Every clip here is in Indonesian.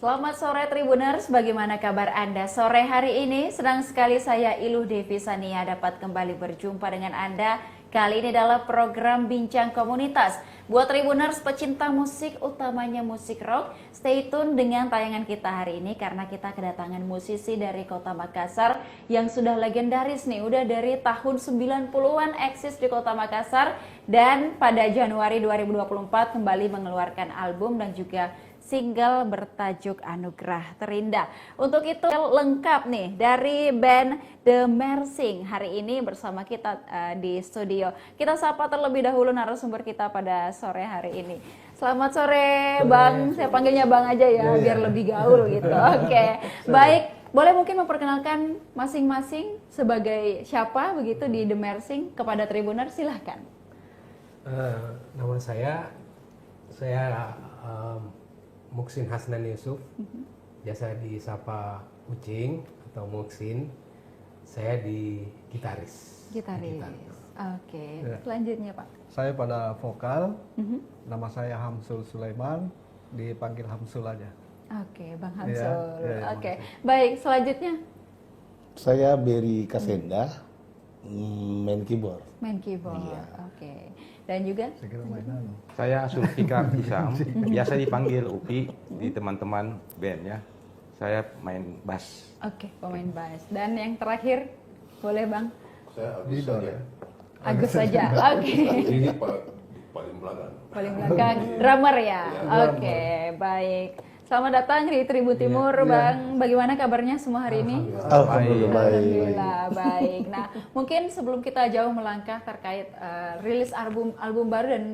Selamat sore Tribuners, bagaimana kabar Anda sore hari ini? Senang sekali saya Iluh Devi Sania dapat kembali berjumpa dengan Anda. Kali ini adalah program Bincang Komunitas. Buat Tribuners pecinta musik, utamanya musik rock, stay tune dengan tayangan kita hari ini karena kita kedatangan musisi dari Kota Makassar yang sudah legendaris nih, udah dari tahun 90-an eksis di Kota Makassar dan pada Januari 2024 kembali mengeluarkan album dan juga single bertajuk Anugerah Terindah. Untuk itu lengkap nih dari band The Mersing hari ini bersama kita di studio. Kita sapa terlebih dahulu narasumber kita pada sore hari ini. Selamat sore Bang, saya panggilnya Bang aja ya biar lebih gaul gitu. Oke. Baik, boleh mungkin memperkenalkan masing-masing sebagai siapa begitu di The Mersing kepada Tribuner, silahkan. Nama saya Muksin Hasnan Yusuf, biasa disapa Ucing atau Muksin. Saya di gitaris. Oke. Selanjutnya Pak. Saya pada vokal, nama saya Hamsul Sulaiman, dipanggil Hamsul aja. Oke, Bang Hamsul. Ya, Oke, baik. Selanjutnya Saya Berry Kasenda, main keyboard. main keyboard. Iya. Oke. Dan juga Saya kira mainan. Saya Zulfikar Isam, biasa dipanggil Upi di teman-teman band ya. Saya main bass. oke, pemain bass. Dan yang terakhir boleh Bang Saya Agus Leader saja. ya. Agus saja. Oke. Ini paling belakang. Paling belakang drummer ya. Iya, Oke, baik. Selamat datang di Tribun Timur, Bang. Bagaimana kabarnya semua hari ini? Alhamdulillah baik. Alhamdulillah baik. Nah, mungkin sebelum kita jauh melangkah terkait rilis album baru dan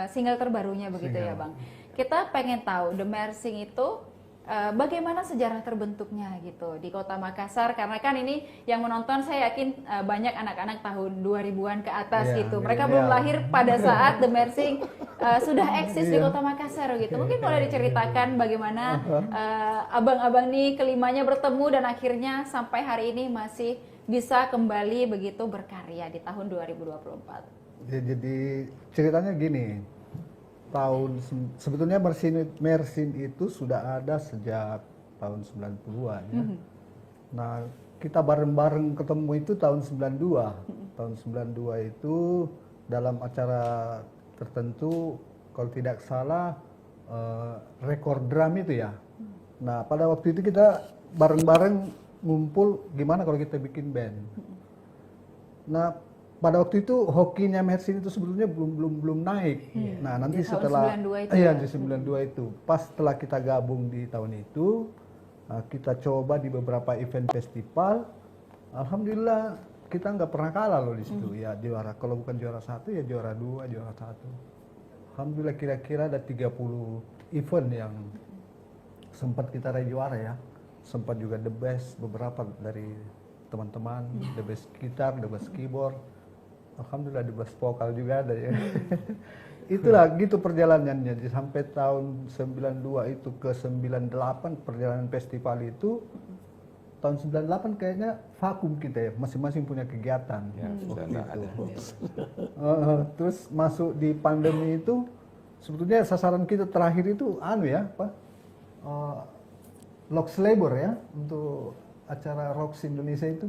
single terbarunya begitu ya, Bang. Kita pengen tahu The Mersing itu bagaimana sejarah terbentuknya gitu di Kota Makassar, karena kan ini yang menonton saya yakin banyak anak-anak tahun 2000-an ke atas Iya, gitu. Mereka belum lahir pada saat The Mersing sudah eksis di Kota Makassar gitu. Mungkin boleh diceritakan bagaimana abang-abang nih kelimanya bertemu dan akhirnya sampai hari ini masih bisa kembali begitu berkarya di tahun 2024. Jadi ceritanya gini. Sebetulnya Mersin itu sudah ada sejak tahun 90-an ya. Nah, kita bareng-bareng ketemu itu tahun 92. Tahun 92 itu dalam acara tertentu, kalau tidak salah rekor drum itu ya. Nah, pada waktu itu kita bareng-bareng ngumpul gimana kalau kita bikin band. Nah, pada waktu itu hokinya Mersin itu sebetulnya belum naik. Nah, nanti Di tahun setelah 92 itu iya ya? di 92 itu. Pas setelah kita gabung di tahun itu, kita coba di beberapa event festival. Alhamdulillah kita nggak pernah kalah loh di situ. Ya juara, kalau bukan juara 1 ya juara 2, juara 1. Alhamdulillah kira-kira ada 30 event yang sempat kita raih juara ya. Sempat juga the best beberapa dari teman-teman, the best gitar, the best keyboard. Alhamdulillah di bass vokal juga ada ya. Itulah gitu perjalanannya. Jadi sampai tahun 92 itu ke 98 perjalanan festival itu. Tahun 98 kayaknya vakum kita ya, masing-masing punya kegiatan. Ya, sudah enggak ada. Terus masuk di pandemi itu sebetulnya sasaran kita terakhir itu Lox Labor ya, untuk acara Rocks Indonesia itu.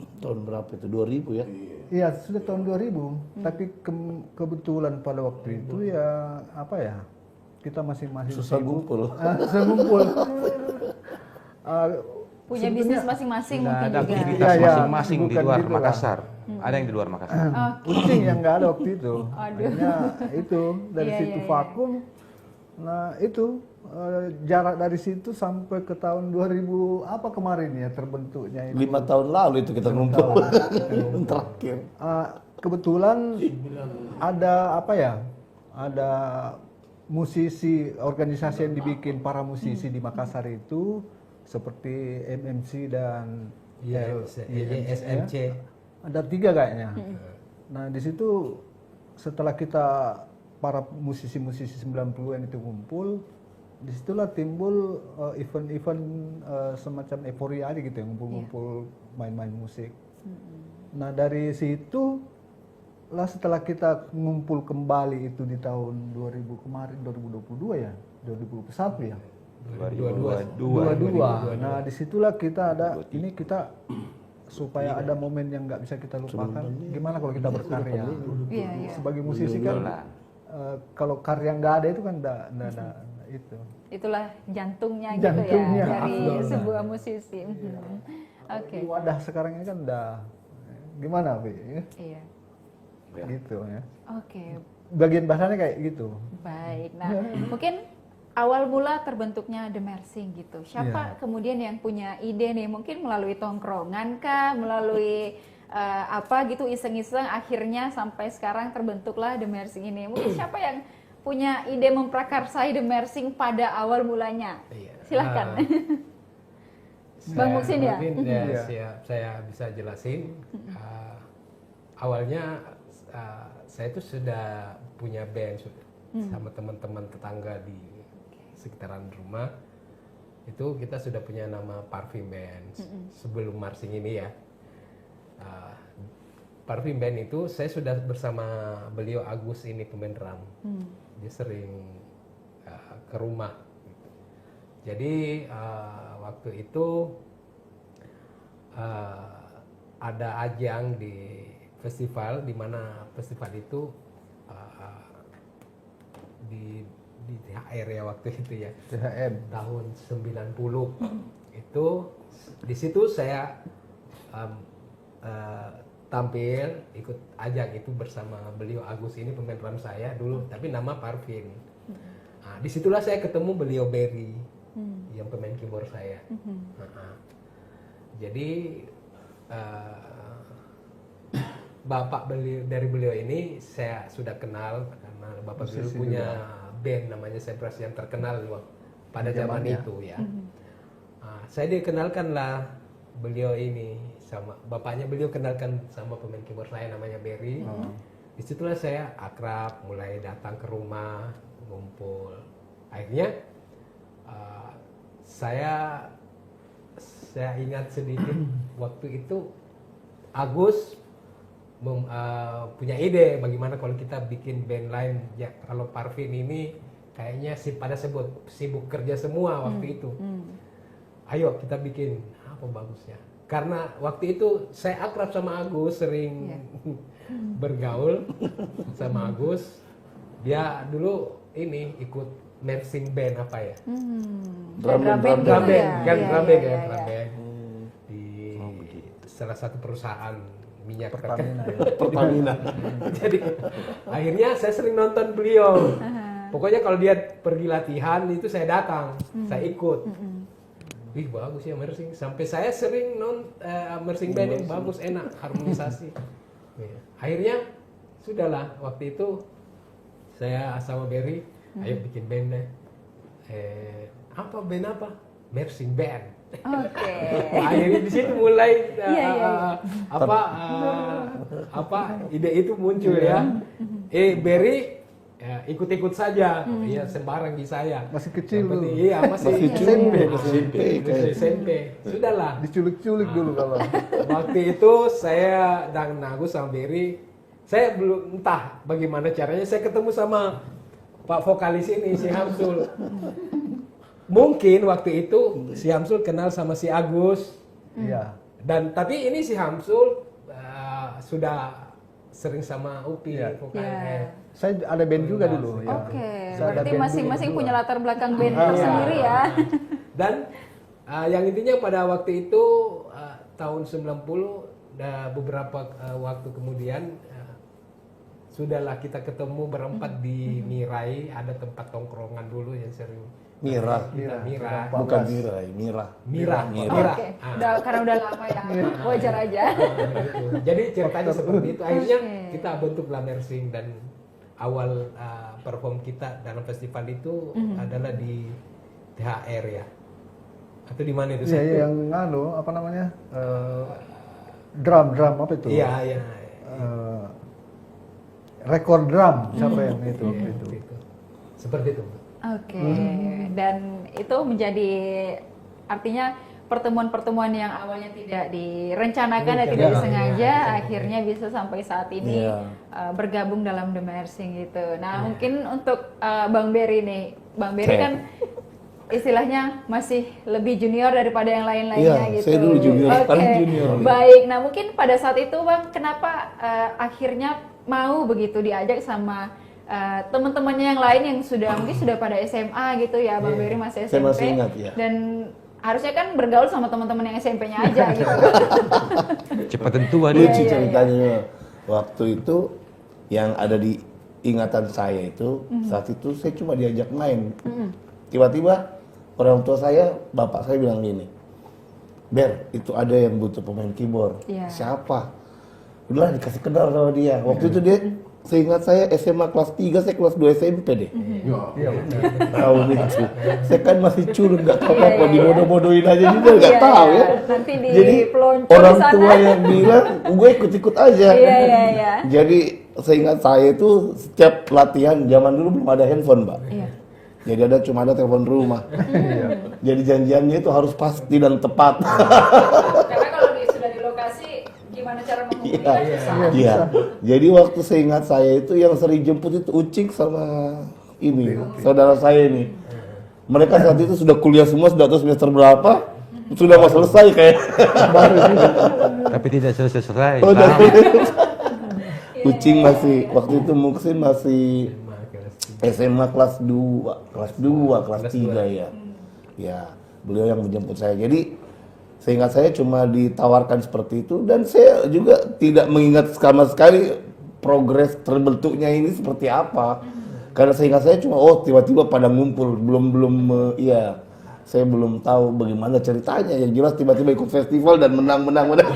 Tahun berapa itu? 2000 ya? Iya, sudah tahun 2000. Tapi kebetulan pada waktu itu ya kita masing-masing Susah ngumpul. Susah ngumpul. Punya bisnis masing-masing Sudah mungkin ada juga. aktivitas Iya, masing-masing di bukan luar gitu lah. Makassar. Ada yang di luar Makassar. Kucing yang nggak ada waktu itu. Aduh. Akhirnya itu dari Iya, situ iya, iya. vakum. Nah itu jarak dari situ sampai ke tahun 2000 apa kemarin ya terbentuknya itu. 5 tahun lalu itu kita ngumpul. Terakhir. Kebetulan ada ada musisi, organisasi yang dibikin para musisi di Makassar itu seperti MMC dan YSMC. ya. Ada 3 kayaknya. Nah di situ setelah kita para musisi-musisi 90-an itu ngumpul, disitulah timbul event-event semacam euforia aja gitu ya, ngumpul-ngumpul main-main musik. Nah dari situ lah setelah kita ngumpul kembali itu di tahun 2000 kemarin 2022 ya, 2021 ya. 22. Nah, disitulah kita ada, ini kita supaya ada momen yang nggak bisa kita lupakan. Gimana kalau kita berkarya? Iya, iya. Sebagai musisi kan, kalau karya nggak ada itu kan nggak ada itu. Itulah jantungnya, Jantungnya, gitu ya dari Afdol. sebuah musisi. Oke. Di wadah sekarang ini kan udah gimana, Bi? Iya. Gitu ya. Oke. Bagian bahasanya kayak gitu. Baik. Nah, mungkin awal mula terbentuknya The Mersing gitu. Siapa kemudian yang punya ide nih? Mungkin melalui tongkrongan kah, melalui apa gitu iseng-iseng akhirnya sampai sekarang terbentuklah The Mersing ini. Mungkin siapa yang punya ide memprakarsai The Mersing pada awal mulanya? Iya. Silahkan. Bang Muksin ya? Mungkin Iya. saya bisa jelasin. Awalnya saya itu sudah punya band sama teman-teman tetangga di sekitaran rumah. Itu kita sudah punya nama Parfum Band sebelum Marsing ini ya. Parfum Band itu saya sudah bersama beliau Agus ini pemain drum. Dia sering ke rumah. Gitu. Jadi waktu itu ada ajang di festival, di mana festival itu di THR ya waktu itu ya. THM. Tahun 90. Itu di situ saya tampil ikut ajang itu bersama beliau Agus ini pemain drum saya dulu, tapi nama Parvin. Nah, disitulah saya ketemu beliau Berry yang pemain keyboard saya. Jadi bapak beliau ini saya sudah kenal karena bapak beliau punya band namanya Cypress yang terkenal pada zaman itu ya. Nah, saya dikenalkan lah beliau ini sama bapaknya, beliau kenalkan sama pemain keyboard saya namanya Berry. Disitulah saya akrab, mulai datang ke rumah ngumpul. Akhirnya saya ingat sedikit waktu itu Agus punya ide bagaimana kalau kita bikin band lain ya, kalau Parvin ini kayaknya pada sibuk kerja semua waktu itu. Ayo kita bikin apa bagusnya. Karena waktu itu saya akrab sama Agus, sering bergaul sama Agus. Dia dulu ini ikut Mersing band apa ya? Drum band. Drum band, kan Iya, drum band iya, ya, iya, drum iya. band. Di salah satu perusahaan minyak Pertamina ya. Pertamina. Jadi akhirnya saya sering nonton beliau. Pokoknya kalau dia pergi latihan itu saya datang, saya ikut. Wih bagus ya Mersing. Sampai saya sering Mersing band yang bagus, enak, harmonisasi. Ya. Akhirnya sudahlah waktu itu saya sama Berry, ayo bikin band deh. Apa band apa? Mersing Band. Oke. Akhirnya di situ mulai Iya. ide itu muncul ya. Berry ya, ikut-ikut saja, ya sembarang di saya. Masih kecil Yang dulu. penting, iya masih SMP. Masih SMP. Sudahlah. Diculik-culik dulu kalau. Waktu itu saya dan Agus sama Berry, saya belum entah bagaimana caranya saya ketemu sama Pak vokalis ini si Hamsul. Mungkin waktu itu si Hamsul kenal sama si Agus. Iya. Dan tapi ini si Hamsul sudah sering sama Upi Iya. vokalnya. Saya ada band juga dulu ya. Oke, Saya ada berarti band masing-masing dulu punya berdua. latar belakang band tersendiri ya. Dan yang intinya pada waktu itu tahun 90 beberapa waktu kemudian sudahlah kita ketemu berempat di Mirai, ada tempat tongkrongan dulu yang sering Mira. Mira. Bukan Mira, Mira. Mira. Oke, karena udah lama ya, wajar aja. Gitu. Jadi ceritanya seperti itu. Akhirnya Oke. kita bentuklah Mersing dan awal perform kita dalam festival itu adalah di THR ya. Atau di mana itu? Iya, iya, yang nganu apa namanya? Drum apa itu? Iya, iya. Rekor drum siapa yang itu? Itu. Seperti itu. Oke, dan itu menjadi artinya pertemuan-pertemuan yang awalnya tidak direncanakan dan tidak disengaja, akhirnya bisa sampai saat ini bergabung dalam The Mersing gitu. Nah, mungkin untuk Bang Berry nih, Bang Berry kan istilahnya masih lebih junior daripada yang lain-lainnya Iya, gitu. saya dulu junior, Oke, sekarang junior. baik. Nah mungkin pada saat itu Bang, kenapa akhirnya mau begitu diajak sama teman-temannya yang lain yang mungkin sudah pada SMA gitu ya, Bang Berry masih SMP. Saya masih ingat, ya. Dan harusnya kan bergaul sama teman-teman yang SMP-nya aja gitu. Cepat tua Iya, Lucu iya, ceritanya. Waktu itu yang ada di ingatan saya itu, saat itu saya cuma diajak main. Tiba-tiba orang tua saya, bapak saya bilang gini, Ber, itu ada yang butuh pemain keyboard. Iya. Siapa? Udah dikasih kenal sama dia. Waktu itu dia, seingat saya SMA kelas 3, saya kelas 2 SMP deh. Iya benar. Tahun itu. Saya kan masih culun, nggak tahu Iya, apa, iya. dibodoh-bodohin aja juga, nggak Iya, tahu iya. ya. Nanti Jadi dipeloncok orang di sana. tua yang bilang, gue ikut-ikut aja. Iya, iya, iya. Jadi seingat saya itu setiap latihan, zaman dulu belum ada handphone, Mbak. Iya. Jadi cuma ada telepon rumah. Jadi janjiannya itu harus pasti dan tepat. Karena kalau sudah di lokasi, gimana cara menghubungi kan susah. Iya. Jadi waktu seingat saya itu yang sering jemput itu Ucik sama ini saudara saya ini. Mereka saat itu sudah kuliah semua, sudah tahu semester berapa, sudah mau selesai kayak. Tapi tidak selesai. Oh, Sama. Ucing masih waktu itu Muksin masih SMA kelas 2, kelas 3 ya. Ya, beliau yang menjemput saya. Jadi seingat saya cuma ditawarkan seperti itu dan saya juga tidak mengingat sama sekali progres terbentuknya ini seperti apa. Karena seingat saya cuma tiba-tiba pada ngumpul, iya. Saya belum tahu bagaimana ceritanya. Yang jelas tiba-tiba ikut festival dan menang. Dan menang.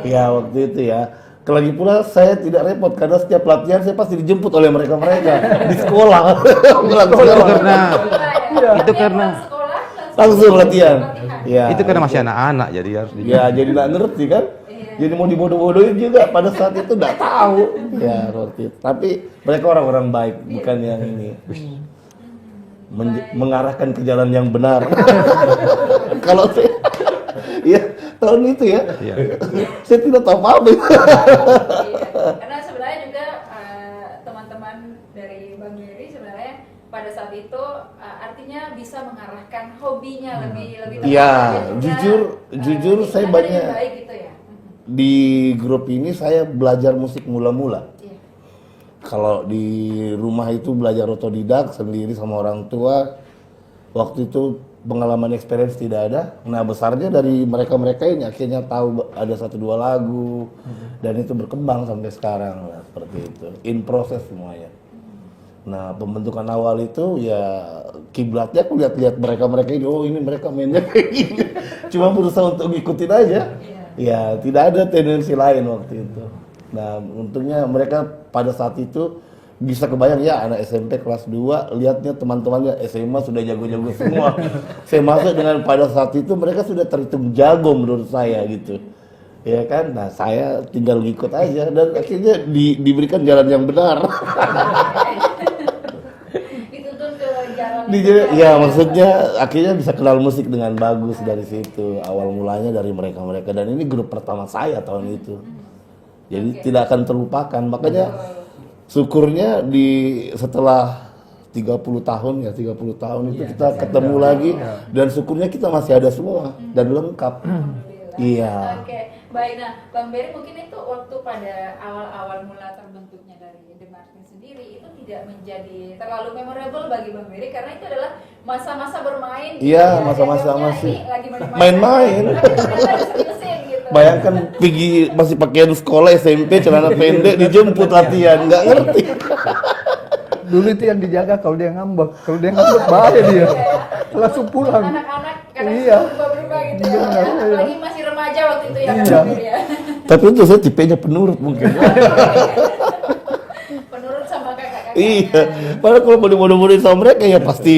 Ya waktu itu ya. Lagi pula saya tidak repot karena setiap latihan saya pasti dijemput oleh mereka di sekolah. Itu karena Langsung latihan. Ya. itu karena masih anak-anak jadi harus Ya jadi nggak ngerti kan. Jadi mau dibodoh-bodohin juga pada saat itu nggak tahu. Ya waktu itu. Tapi mereka orang-orang baik, bukan yang ini. Mengarahkan ke jalan yang benar. Kalau saya, ya tahun itu ya, Iya. saya tidak tahu apa-apa. Iya. Karena sebenarnya juga teman-teman dari Bang Berry sebenarnya pada saat itu artinya bisa mengarahkan hobinya lebih tepat Iya, aja juga. jujur saya Istilahnya banyak lebih baik gitu ya. di grup ini saya belajar musik mula-mula. Iya. Kalau di rumah itu belajar otodidak sendiri sama orang tua. Waktu itu pengalaman experience tidak ada. Nah besarnya dari mereka-mereka ini akhirnya tahu ada 1-2 lagu dan itu berkembang sampai sekarang lah, seperti itu. In proses semuanya. Nah pembentukan awal itu ya kiblatnya aku lihat-lihat mereka-mereka ini, ini mereka mainnya kayak gini. Cuma berusaha untuk ngikutin aja. Ya tidak ada tendensi lain waktu itu. Nah untungnya mereka pada saat itu bisa kebayang ya anak SMP kelas 2 lihatnya teman-temannya SMA sudah jago-jago semua. Saya masuk dengan pada saat itu mereka sudah terhitung jago menurut saya gitu. Ya kan? Nah, saya tinggal ngikut aja dan akhirnya diberikan jalan yang benar. Dituntun ke jalan. Ya maksudnya akhirnya bisa kenal musik dengan bagus dari situ. Awal mulanya dari mereka-mereka dan ini grup pertama saya tahun itu. Jadi tidak akan terlupakan. Makanya syukurnya setelah 30 tahun itu kita ketemu lagi dan syukurnya kita masih ada semua dan lengkap. Iya. Oke, baik. Nah, Bang Berry mungkin itu waktu pada awal-awal mula terbentuknya dari The Martin sendiri itu tidak menjadi terlalu memorable bagi Bang Berry karena itu adalah masa-masa bermain. Iya, Ya, masa-masa dianggapnya masih ini lagi main-main. Tapi ternyata diseriusin gitu. Bayangkan pergi masih pakaian sekolah SMP celana pendek dijemput latihan, nggak ngerti. Dulu itu yang dijaga kalau dia ngambek. Kalau dia ngambek bahaya dia. Langsung pulang. Anak-anak kadang Iya. berubah-berubah gitu. Iya, ya. iya. Apalagi masih remaja waktu itu ya kan Iya. Bang Berry ya. Tapi itu saya tipenya penurut mungkin. Penurut sama kakak-kakaknya. Iya. Padahal kalau mau dibodoh-bodohin sama mereka ya pasti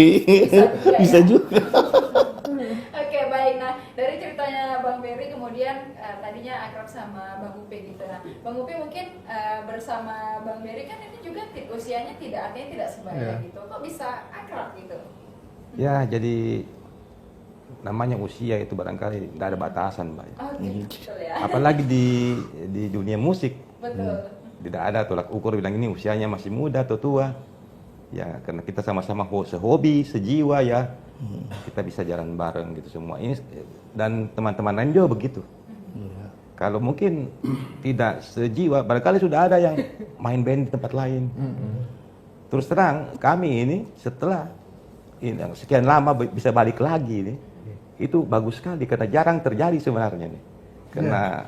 bisa juga. Oke, baik. Nah, dari ceritanya Bang Berry kemudian tadinya akrab sama Bang Upi gitu. Nah, Bang Upi mungkin bersama Bang Berry kan ini juga usianya artinya tidak sebaya gitu. Kok bisa akrab gitu? Ya, jadi namanya usia itu barangkali tidak ada batasan, Mbak. Oke, betul ya. Apalagi di dunia musik. Betul. Tidak ada tolak ukur bilang ini usianya masih muda atau tua. Ya, karena kita sama-sama sehobi, sejiwa ya. Kita bisa jalan bareng gitu semua. Ini dan teman-teman lain juga begitu. Kalau mungkin tidak sejiwa, barangkali sudah ada yang main band di tempat lain. Terus terang, kami ini setelah sekian lama bisa balik lagi nih, itu bagus sekali karena jarang terjadi sebenarnya nih. Karena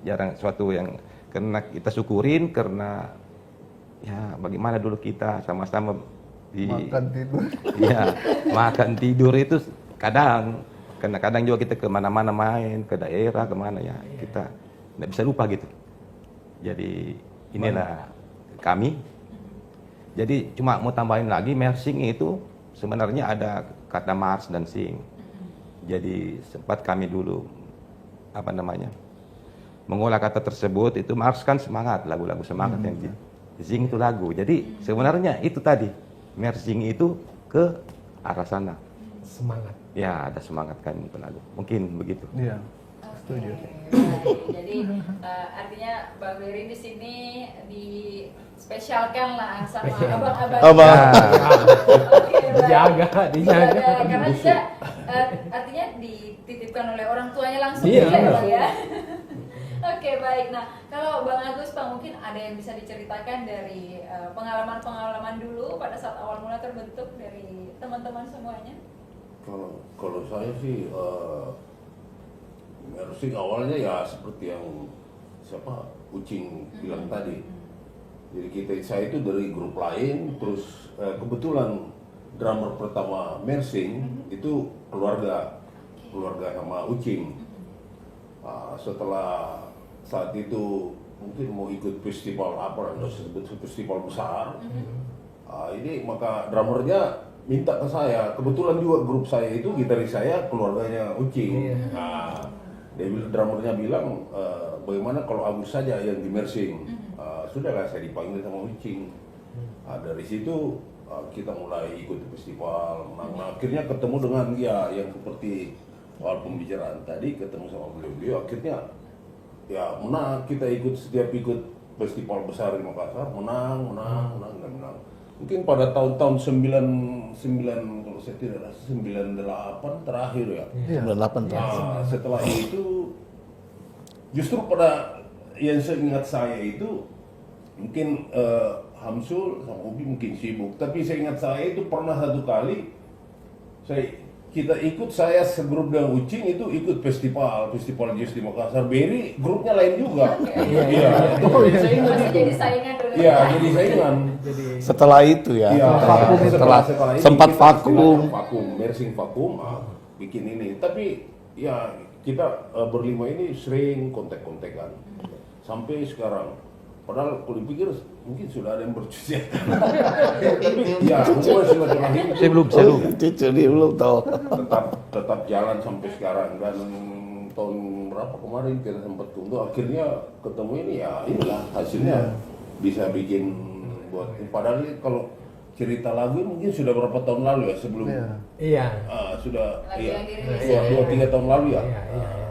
jarang suatu yang karena kita syukurin karena ya bagaimana dulu kita sama-sama Makan tidur. ya makan tidur itu kadang juga kita kemana-mana main ke daerah kemana ya kita nggak bisa lupa gitu. Jadi inilah kami. Jadi cuma mau tambahin lagi mersing itu sebenarnya ada kata mars dan sing. Jadi sempat kami dulu mengolah kata tersebut itu mars kan semangat, lagu-lagu semangat yang sing itu lagu. Jadi sebenarnya itu tadi mersing itu ke arah sana. Semangat. Ya, ada semangat kan lagu. Mungkin begitu. Iya. Setuju. Jadi artinya Bang Berry di sini dispesialkan lah sama abang-abang. Oke, baik. Dijaga. Karena juga artinya dititipkan oleh orang tuanya langsung Iya. ya, Bang ya. Oke, baik. Nah, kalau Bang Agus, Bang, mungkin ada yang bisa diceritakan dari pengalaman-pengalaman dulu pada saat awal mula terbentuk dari teman-teman semuanya? Kalau saya sih mersing awalnya ya seperti yang Ucing bilang tadi. Jadi saya itu dari grup lain, terus kebetulan drummer pertama mersing itu keluarga sama Ucing. Setelah saat itu mungkin mau ikut festival festival besar. Ini maka drummernya minta ke saya. Kebetulan juga grup saya itu gitaris saya keluarganya Ucing. Drummernya bilang bagaimana kalau Agus saja yang di mersing. Sudahlah saya dipanggil sama Ucing. Dari situ kita mulai ikut festival. Nah, akhirnya ketemu dengan yang seperti soal pembicaraan tadi, ketemu sama beliau akhirnya ya menang. Kita setiap ikut festival besar di Makassar menang. Mungkin pada tahun-tahun 99 kalau saya tidak salah 98 terakhir ya. 98 Setelah itu justru pada yang seingat saya itu mungkin Hamsul sama Ubi mungkin sibuk, tapi seingat saya itu pernah satu kali saya segrup dengan Ucing itu ikut festival jazz di Makassar. Berry grupnya lain juga. Iya. Saya ingat itu. Jadi saingan dulu. Iya, jadi saingan. setelah itu ya. Iya, setelah ini sempat kita vakum. mersing vakum, bikin ini. Tapi ya kita berlima ini sering kontak-kontakan sampai sekarang. Padahal kalau dipikir mungkin sudah ada yang bercuci. Tapi ya hubungan silaturahim Saya belum. Cucu dia belum tahu. tetap jalan sampai sekarang. Dan tahun berapa kemarin kita sempat tunggu, akhirnya ketemu ini ya inilah hasilnya bisa bikin buat. Padahal kalau cerita lagu mungkin sudah berapa tahun lalu ya sebelum Iya. sudah Lagu yang dirilis iya, ya. 2-3 tahun lalu ya. Iya.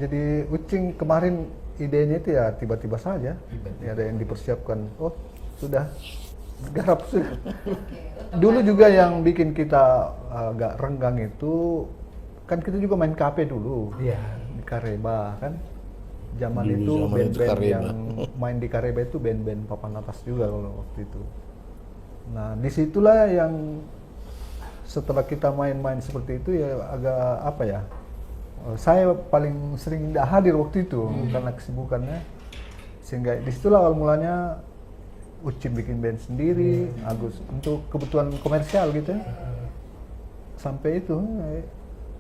Jadi Ucing kemarin idenya itu ya tiba-tiba saja. Ya, ada yang dipersiapkan. Oh, sudah garap sudah. Dulu juga yang bikin kita agak renggang itu kan kita juga main kafe dulu. Iya. Di Kareba kan. Zaman Dulu itu zaman itu band-band Kareba. yang main di Kareba itu band-band papan atas juga kalau waktu itu. Nah, disitulah yang setelah kita main-main seperti itu ya agak apa ya? Saya paling sering tidak hadir waktu itu karena kesibukannya, sehingga disitulah awal mulanya Ucin bikin band sendiri, Agus untuk kebutuhan komersial gitu ya. Sampai itu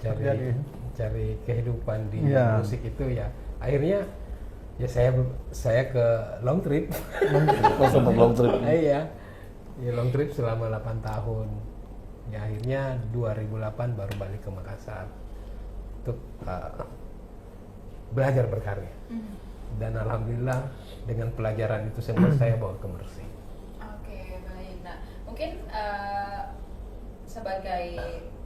terjadi. Cari kehidupan di Iya. musik itu ya. Akhirnya ya saya ke long trip. Sempat long trip. Iya. Ya long trip selama 8 tahun. Ya akhirnya 2008 baru balik ke Makassar untuk belajar berkarya. Dan alhamdulillah dengan pelajaran itu semua saya bawa ke Mersing. Oke, baik. Nah, mungkin sebagai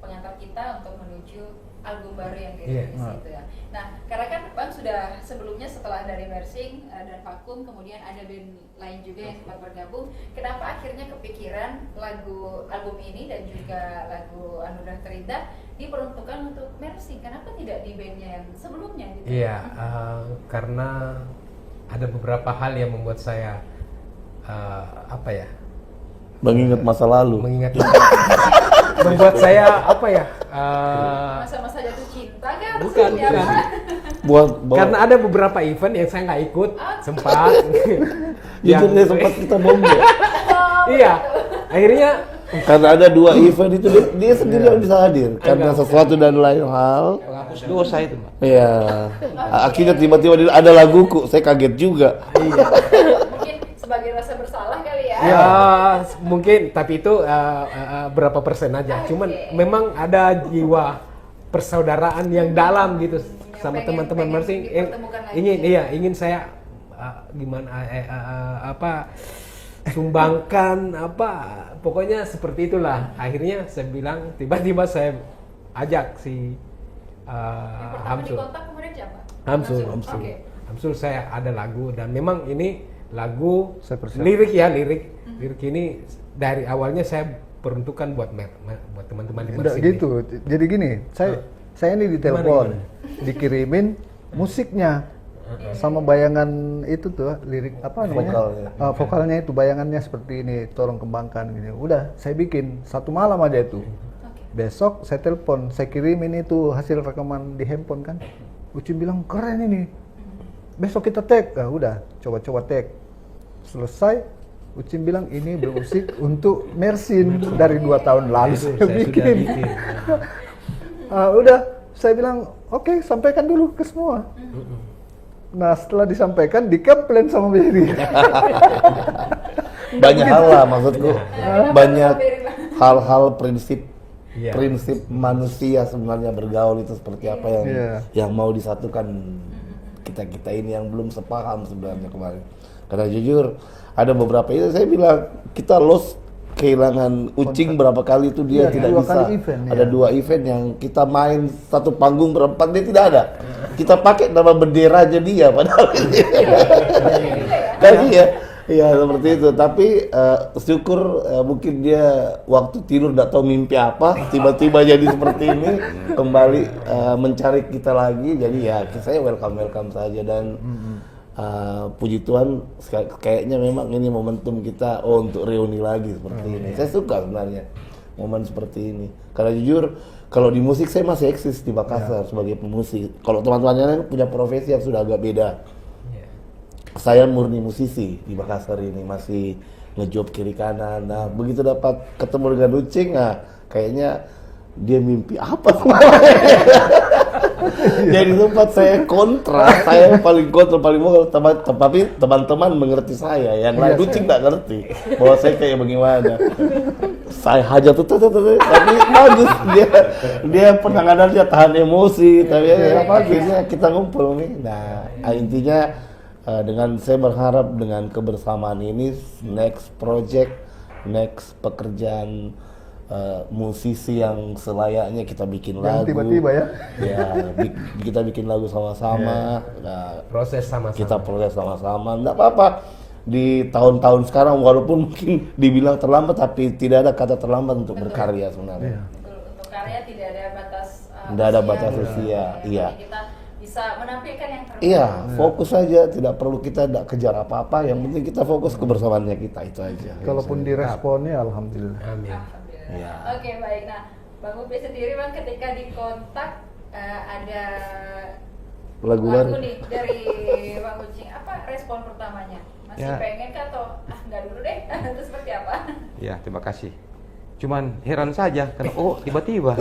pengantar kita untuk menuju album baru yang Iya. dirilis itu ya. Nah, karena kan Bang sudah sebelumnya setelah dari Mersing dan Vakum, kemudian ada band lain juga yang sempat bergabung. Kenapa akhirnya kepikiran lagu album ini dan juga lagu Anugerah Terindah diperuntukkan untuk Mersing? Kenapa tidak di bandnya yang sebelumnya gitu? Iya, karena ada beberapa hal yang membuat saya apa ya? Mengingat masa lalu. Mengingat membuat saya apa ya? Masa-masa jatuh cinta kan? Bukan, Seperti apa? bukan. Buat Karena ada beberapa event yang saya nggak ikut, sempat. jujur dia sempat kita bombe. Iya, akhirnya Karena ada 2 event itu dia sendiri yang bisa hadir karena sesuatu dan lain hal. Penghapus dosa itu, Pak. Iya. Akhirnya tiba-tiba ada laguku, saya kaget juga. Mungkin sebagai rasa bersalah kali ya? ya mungkin, tapi itu berapa persen aja. Cuman memang ada jiwa persaudaraan yang dalam gitu sama pengen teman-teman Mersing. dipertemukan lagi. Ingin saya gimana sumbangkan pokoknya seperti itulah. Akhirnya saya bilang, tiba-tiba saya ajak si Yang pertama Hamsul. dikontak kemudian siapa? Hamsul. Oke. Hamsul, saya ada lagu dan memang ini lagu Saya persiapkan. lirik ini dari awalnya saya peruntukkan buat buat teman-teman di Enggak Mersing. gitu. Jadi gini, saya ini ditelepon, dikirimin musiknya sama bayangan itu tuh, lirik apa namanya? Vokalnya. Vokalnya itu bayangannya seperti ini, tolong kembangkan gini. Udah, saya bikin 1 malam aja itu. Besok saya telepon, saya kirimin itu hasil rekaman di handphone kan. Ucin bilang keren ini. Besok kita tag. Ah, udah, coba-coba tag. Selesai, Ucin bilang ini bermusik untuk Mersin dari 2 tahun lalu Itu saya saya sudah bikin. bikin. Udah, saya bilang oke, sampaikan dulu ke semua. Nah, setelah disampaikan dikomplain sama Berry. Banyak hal lah maksudku. Banyak hal-hal prinsip Iya. prinsip manusia sebenarnya bergaul itu seperti apa yang Iya. yang mau disatukan kita ini yang belum sepaham sebenarnya kemarin. Karena jujur ada beberapa itu saya bilang kita lost, kehilangan Ucing berapa kali itu dia Iya, tidak 2 bisa. kali event, Ada ya. 2 event yang kita main satu panggung berempat dia tidak ada. Kita pakai nama bendera aja dia padahal. Kan iya. Iya seperti itu, tapi syukur mungkin dia waktu tidur tidak tahu mimpi apa, tiba-tiba jadi seperti ini, kembali mencari kita lagi, jadi ya saya welcome saja dan puji Tuhan kayaknya memang ini momentum kita untuk reuni lagi seperti ini. Saya suka sebenarnya momen seperti ini, karena jujur kalau di musik saya masih eksis di Makassar sebagai pemusik. Kalau teman-teman yang lain punya profesi yang sudah agak beda. Saya murni musisi di Makassar ini, masih ngejob kiri kanan. Nah, begitu dapat ketemu dengan Ucing, nah kayaknya dia mimpi apa semalam. Jadi tempat saya kontra, saya paling kontra, paling mau, tapi teman-teman mengerti saya, yang lain Ucing nggak ngerti bahwa saya kayak bagaimana. Saya hajat tuh, tapi bagus dia penanganannya tahan emosi, tapi akhirnya kita ngumpul nih. Nah, intinya dengan saya berharap dengan kebersamaan ini next project, next pekerjaan musisi yang selayaknya kita bikin Yang lagu. tiba-tiba ya. Ya, kita bikin lagu sama-sama. Nah, Proses sama-sama. kita proses sama-sama. Enggak apa-apa. Di tahun-tahun sekarang walaupun mungkin dibilang terlambat, tapi tidak ada kata terlambat untuk berkarya sebenarnya. Untuk karya tidak ada batas Tidak ada batas usia, iya. Jadi kita bisa menampilkan yang terbaik. Iya, fokus saja, tidak perlu kita tidak kejar apa-apa, yang penting kita fokus kebersamaannya kita, itu aja. Kalaupun diresponnya alhamdulillah. Amin. Alhamdulillah. Iya. Oke, baik. Nah, Bang Upi sendiri Bang ketika dikontak ada Lagu baru. nih dari Bang Ucing, apa respon pertamanya? Masih Ya. pengen kah atau enggak dulu deh? Itu seperti apa? Ya, terima kasih. Cuman heran saja karena tiba-tiba.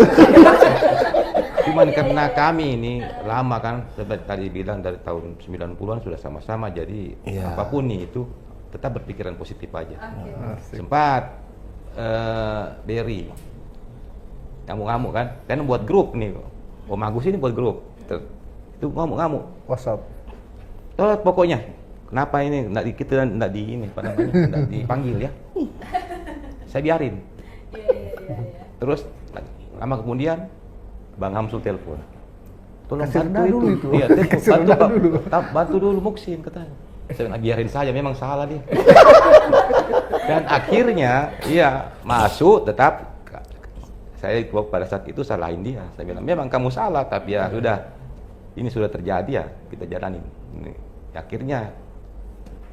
Cuman karena kami ini lama kan, seperti tadi bilang dari tahun 90-an sudah sama-sama, jadi Iya. apapun nih itu tetap berpikiran positif aja. Oke. Sempat Berry ngamuk-ngamuk kan buat grup nih, Om Agus ini buat grup. Itu ngamuk-ngamuk. WhatsApp. Tolak pokoknya. Kenapa ini kita enggak di ini apa namanya? Enggak dipanggil ya? Saya biarin. Iya. Terus Lama kemudian Bang Hamsul telepon. Tolong Kasih bantu rendah dulu itu. Iya, telepon, Kasih bantu, rendah dulu. bantu dulu Muksin katanya. Saya bilang, biarin saja, memang salah dia. Dan akhirnya, iya masuk tetap. Saya pada saat itu salahin dia. Saya bilang, memang kamu salah, tapi ya sudah, ini sudah terjadi ya, kita jalanin. Ini, akhirnya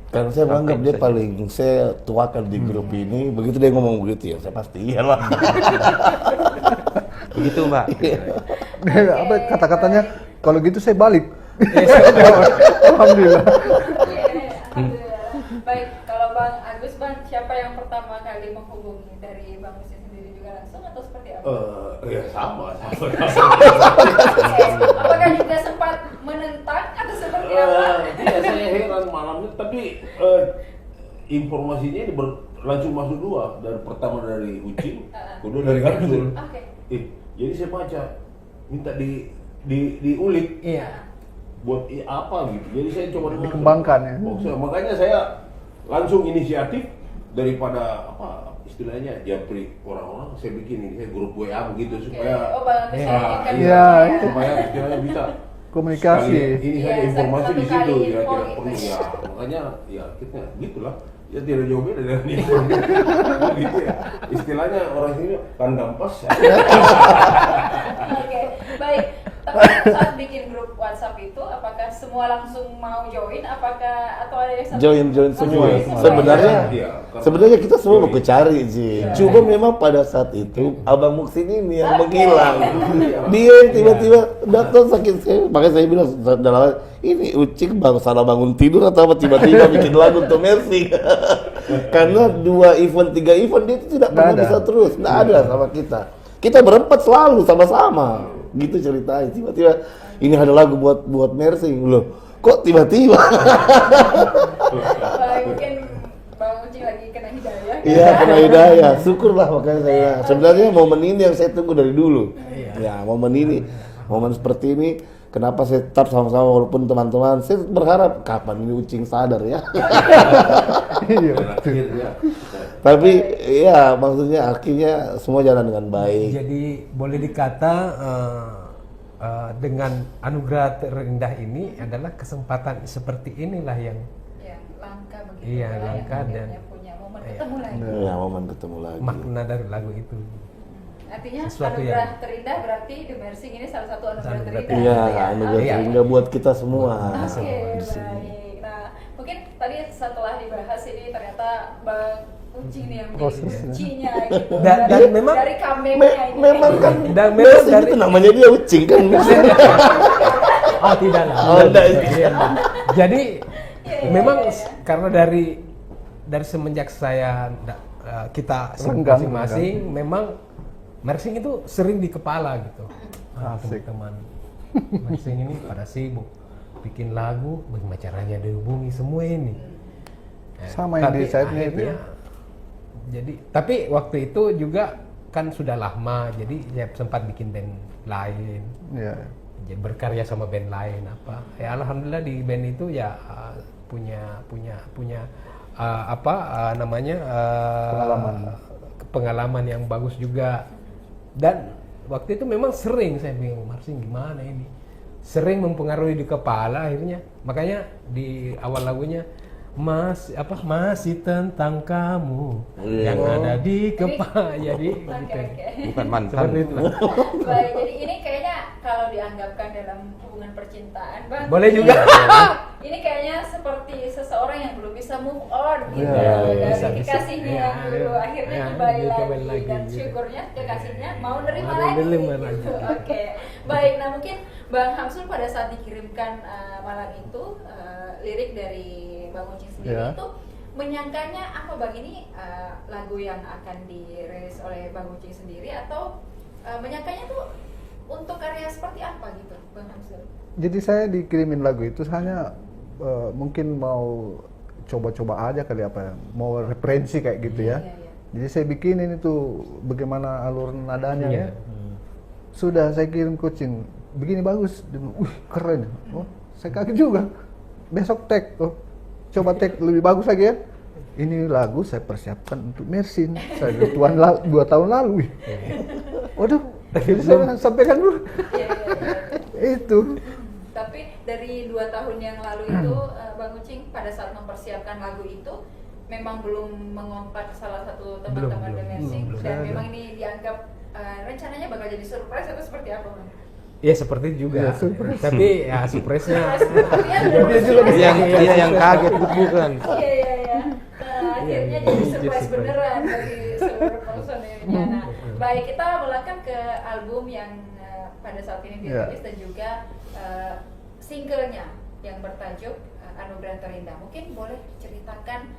Karena saya menganggap dia saja. paling saya tuakan di grup ini. Begitu dia ngomong begitu ya, saya pasti iyalah. begitu Mbak. Apa kata-katanya? Kalau gitu saya balik. Alhamdulillah. Alhamdulillah. Baik, kalau Bang Agus, Bang, siapa yang pertama kali menghubungi dari Bang Muksin sendiri juga langsung atau seperti apa? Ya sama. Apakah juga sempat menentang atau seperti apa? Iya, saya heran malamnya, tapi informasinya ini langsung masuk dua. Pertama dari Ucing, kedua dari Hamsul. Oke. Jadi saya baca, minta diulik. Iya. Buat apa gitu. Jadi saya coba Dikembangkan ya. Makanya saya langsung inisiatif daripada apa istilahnya japri orang-orang, saya bikin ini, saya grup WA begitu supaya Oh, Bang Agus yakinkan Iya, juga ya. supaya istilahnya bisa Komunikasi. sekali ini saja Iya, informasi satu di situ kali ya info tidak gitu. perlu ya. Makanya ya kita gitulah. Ya tidak jauh beda dari ini. Gitu ya. Istilahnya orang sini kandang pas. Oke, baik. Tapi saat bikin grup WhatsApp itu, apakah semua langsung mau join? Apakah atau ada yang satu? Join semua. Join semua. Sebenarnya Iya, karena- sebenarnya kita semua mau Join. cari sih. Cuma memang pada saat itu Abang Muksin ini yang menghilang. Iya. Dia yang tiba-tiba datang sakit saya. Makanya saya bilang dalam ini Ucing salah bangun tidur atau apa tiba-tiba bikin lagu untuk Mercy. Karena 2 event 3 event dia itu tidak pernah Nggak ada. bisa terus. Nggak ada sama kita. Kita berempat selalu sama-sama. Gitu ceritanya. Tiba-tiba ini ada lagu buat Mercy. Loh, kok tiba-tiba? Baik, mungkin Bang Ucing lagi kena hidayah. Iya, kena hidayah. Syukurlah makanya saya. Sebenarnya momen ini yang saya tunggu dari dulu. Ya, momen ini, momen seperti ini. Kenapa saya tetap sama-sama walaupun teman-teman, saya berharap kapan ini Ucing sadar ya. Iya. Dan akhirnya Tapi ya maksudnya akhirnya semua jalan dengan baik. Jadi boleh dikata dengan anugerah terendah ini adalah kesempatan seperti inilah yang Ya, langka begitu. Iya, ya, yang langka akhirnya dan- punya momen Iya. ketemu lagi. Ya, momen ketemu lagi. makna dari lagu itu. Artinya Sesuatu anugerah yang- terindah berarti The Mercy ini salah satu anugerah Anugerah terindah. terindah. Iya, gitu ya? anugerah Iya. sehingga buat kita semua. Oke, di sini. baik. Nah, mungkin tadi setelah dibahas ini ternyata Bang Ucing nih yang menjadi Prosesnya. kuncinya gitu. Dan dari, memang- dari comeback-nya ini. Memang kan Dan memang Mercy dari- itu namanya dia Ucing kan. Oh tidak lah. Oh, enggak. Iya. Jadi Iya, memang iya, iya. karena dari semenjak saya kita Renggang, masing-masing memang Mersing itu sering di kepala gitu. Asik. Teman-teman Mersing ini pada sibuk bikin lagu, bagaimana caranya dihubungi semua ini. Sama yang Tapi di side-nya itu ya. akhirnya, jadi tapi waktu itu juga kan sudah lama, jadi ya sempat bikin band lain. Iya. Jadi berkarya sama band lain apa ya alhamdulillah di band itu ya punya namanya pengalaman yang bagus juga. Dan waktu itu memang sering saya bingung Mersing gimana ini, sering mempengaruhi di kepala akhirnya, makanya di awal lagunya masih tentang kamu yang ada di kepala. Jadi Oke, gitu. oke. Bukan mantan. Seperti itu. Baik, jadi ini kayaknya kalau dianggapkan dalam hubungan percintaan, Bang. Boleh juga. Ini kayaknya seperti seseorang yang belum bisa move on gitu Iya, dari bisa. kekasihnya Iya, yang dulu iya. akhirnya Iya, kembali dia lagi, kembali lagi, dan gitu. syukurnya kekasihnya mau nerima Mau lagi. nerima gitu. lagi. Oke, baik. Nah mungkin Bang Hamsul pada saat dikirimkan malam itu lirik dari Bang Ucing sendiri Iya. itu menyangkanya apa Bang ini lagu yang akan dirilis oleh Bang Ucing sendiri atau menyangkanya tuh untuk karya seperti apa gitu Bang Hamsul? Jadi saya dikirimin lagu itu hanya mungkin mau coba-coba aja kali apa ya, mau referensi kayak gitu ya. Iya, iya. Jadi saya bikinin itu bagaimana alur nadanya Iya. ya. Sudah saya kirim coaching, begini bagus. Dia bilang, wih keren. Oh, saya kaget juga. Besok tag, oh, coba tag lebih bagus lagi ya. Ini lagu saya persiapkan untuk Mersin. Saya 2 tahun lalu. Wih. Waduh, Jadi saya sampaikan dulu. Iya, iya, iya. Itu. Tapi dari 2 tahun yang lalu itu, Bang Ucing pada saat mempersiapkan lagu itu memang belum mengontak salah satu teman-teman The Mersing, belum. dan memang ini dianggap rencananya bakal jadi surprise atau seperti apa, Bang? Ya seperti itu juga. Ya, surprise. Tapi ya surprise-nya. Dia juga Dia yang kaget bukan. Iya, iya, iya. Akhirnya jadi surprise surprise. beneran bagi seluruh personilnya. Nah, baik, kita melangkah ke album yang pada saat ini dirilis dan juga singlenya yang bertajuk Anugerah Terindah. Mungkin boleh ceritakan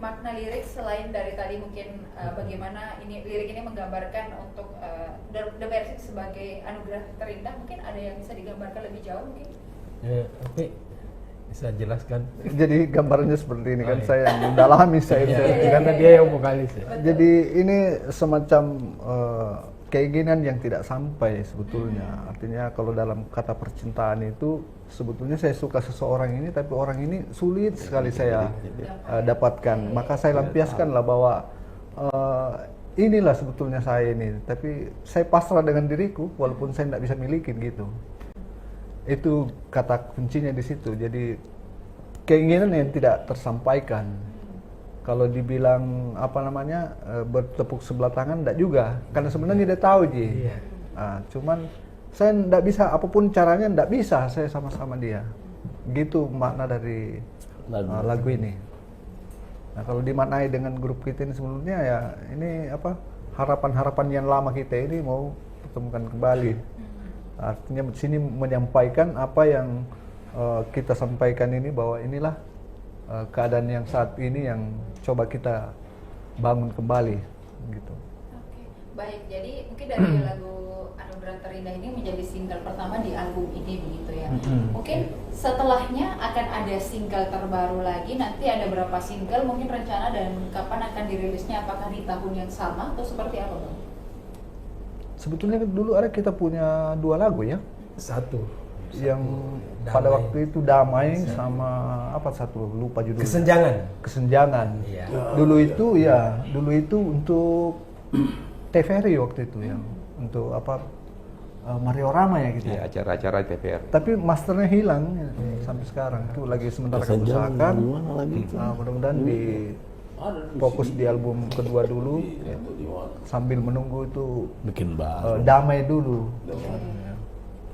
makna lirik selain dari tadi mungkin bagaimana ini lirik ini menggambarkan untuk The Mersing sebagai anugerah terindah. Mungkin ada yang bisa digambarkan lebih jauh mungkin? Ya, tapi bisa jelaskan. Jadi gambarnya seperti ini kan, iya. saya yang mendalami saya. Ya, karena dia yang vokalis ya. Jadi ini semacam keinginan yang tidak sampai sebetulnya. Artinya kalau dalam kata percintaan itu sebetulnya saya suka seseorang ini, tapi orang ini sulit sekali saya dapatkan. Maka saya lampiaskanlah bahwa inilah sebetulnya saya ini, tapi saya pasrah dengan diriku walaupun saya tidak bisa milikin gitu. Itu kata kuncinya di situ. Jadi keinginan yang tidak tersampaikan. Kalau dibilang apa namanya bertepuk sebelah tangan, enggak juga, karena sebenarnya dia tahu Ji. Iya. Cuman saya enggak bisa, apapun caranya enggak bisa saya sama-sama dia. Gitu makna dari lagu ini. Nah kalau dimaknai dengan grup kita ini sebenarnya ya ini apa, harapan-harapan yang lama kita ini mau pertemukan kembali. Artinya di sini menyampaikan apa yang kita sampaikan ini, bahwa inilah keadaan yang saat ini yang coba kita bangun kembali gitu. Oke, baik. Jadi mungkin dari lagu Anugerah Terindah ini menjadi single pertama di album ini begitu ya. Mungkin setelahnya akan ada single terbaru lagi. Nanti ada berapa single? Mungkin rencana dan kapan akan dirilisnya? Apakah di tahun yang sama atau seperti apa, Bang? Sebetulnya dulu ada kita punya 2 lagu ya. Satu. Yang Damai. pada waktu itu Damai sama apa satu lupa judulnya. Kesenjangan. Kesenjangan. Iya. Dulu itu untuk TVRI waktu itu yang untuk apa Mario Rama ya gitu. Ya, acara-acara TVR. Tapi masternya hilang ya, sampai sekarang. Itu lagi sementara kami usahakan. Gimana lagi itu? Mudah-mudahan di fokus di album kedua dulu ya, sambil menunggu itu Bikin baru. Damai dulu. Ya.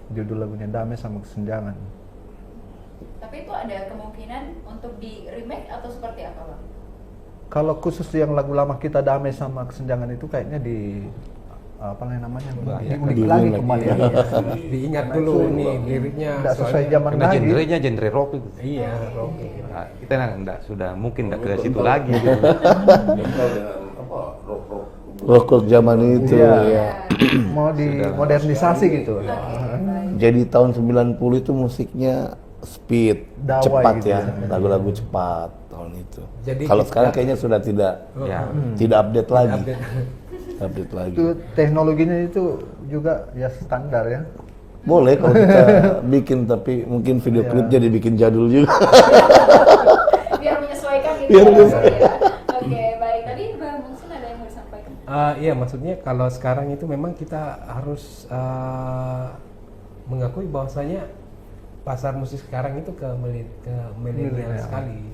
Judul lagunya Damai sama Kesenjangan. Tapi itu ada kemungkinan untuk di remake atau seperti apa, Bang? Kalau khusus yang lagu lama kita Damai sama Kesenjangan itu kayaknya di apa namanya? Diulik lagi kembali. Diingat dulu nih liriknya. Tidak sesuai soalnya- zaman Karena lagi. genrenya genre rock itu. Iya, oke. Nah, kita enggak sudah mungkin enggak ke situ lagi. Kental dengan apa rock Rock zaman itu Iya. ya. Mau dimodernisasi gitu. Jadi tahun 90 itu musiknya speed, Dawai cepat gitu ya, ya. lagu-lagu cepat tahun itu. Jadi Kalau kita- sekarang kayaknya sudah tidak Ya. tidak update lagi. Update. Update lagi. Itu teknologinya itu juga ya standar ya. Boleh kalau kita bikin, tapi mungkin video Iya. klipnya dibikin jadul juga. Biar menyesuaikan gitu. Biar ya. menyesuaikan. Oke, baik. Tadi Bang Mungsin ada yang mau disampaikan? Iya, maksudnya kalau sekarang itu memang kita harus mengakui bahwasanya pasar musik sekarang itu ke milenial Milenial. sekali.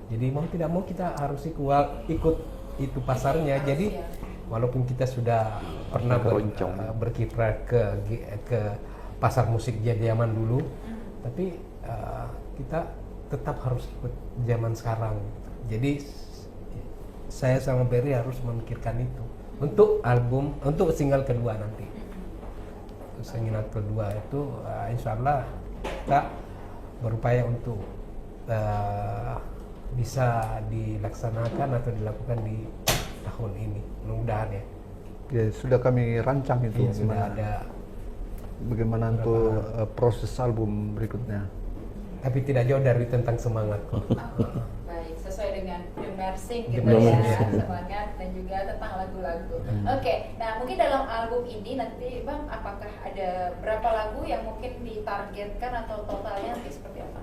Jadi mau tidak mau kita harus ikut itu pasarnya. Jadi walaupun kita sudah pernah Beroncong. berkiprah ke pasar musik zaman dulu, tapi kita tetap harus ikut zaman sekarang. Jadi saya sama Berry harus memikirkan itu untuk album, untuk single kedua nanti. Single kedua itu insya Allah kita berupaya untuk bisa dilaksanakan atau dilakukan di tahun ini, mudah-mudahan ya. Ya sudah kami rancang itu. Iya, sudah ada, Bagaimana untuk proses album berikutnya. tapi tidak jauh dari tentang semangat kok. Baik, sesuai dengan The Mersing gitu The ya, Mersing. semangat dan juga tentang lagu-lagu. Oke, nah mungkin dalam album ini nanti Bang, apakah ada berapa lagu yang mungkin ditargetkan atau totalnya nanti seperti apa?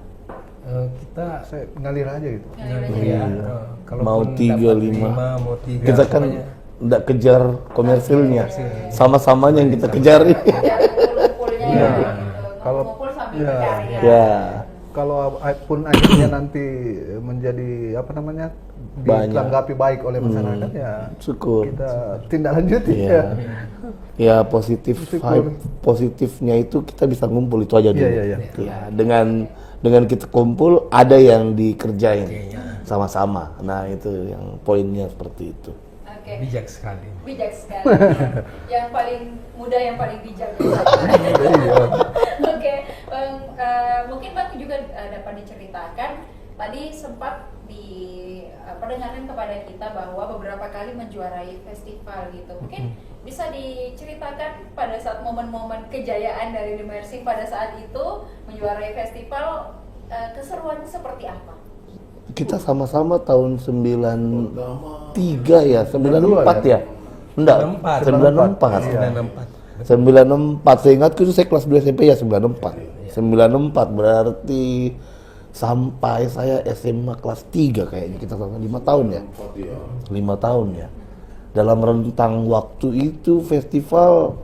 Kita Saya ngalir aja gitu. Ngalir aja ya, ya. kalaupun Mau dapat 3, 5. mau 3, Kita kan pokoknya nggak kejar komersilnya, sama-samanya yang kita kejar. Kumpul-kumpulnya ya, gitu. Kalau- Ngumpul sambil ya. berkarya. Ya, Kalau pun akhirnya nanti menjadi apa namanya Banyak. ditanggapi baik oleh masyarakat ya syukur. kita tindak lanjuti Iya. ya. Ya positif Syukur. vibe, positifnya itu kita bisa ngumpul itu aja dulu. Iya, iya, Ya, dengan kita kumpul ada yang dikerjain sama-sama. Nah itu yang poinnya seperti itu. Oke. Bijak sekali. Bijak sekali. Yang paling muda yang paling bijak. Oke, mungkin Bang juga dapat diceritakan tadi sempat diperdengarkan kepada kita bahwa beberapa kali menjuarai festival gitu. Mungkin bisa diceritakan pada saat momen-momen kejayaan dari The Mersing pada saat itu menjuarai festival, keseruannya seperti apa? Kita sama-sama tahun 93 ya, 94 ya? Enggak, 94. 94. 94. Seingatku itu saya kelas 2 SMP ya 94. 94 berarti sampai saya SMA kelas 3 kayaknya kita sama 5 tahun ya. 5 tahun ya. Dalam rentang waktu itu festival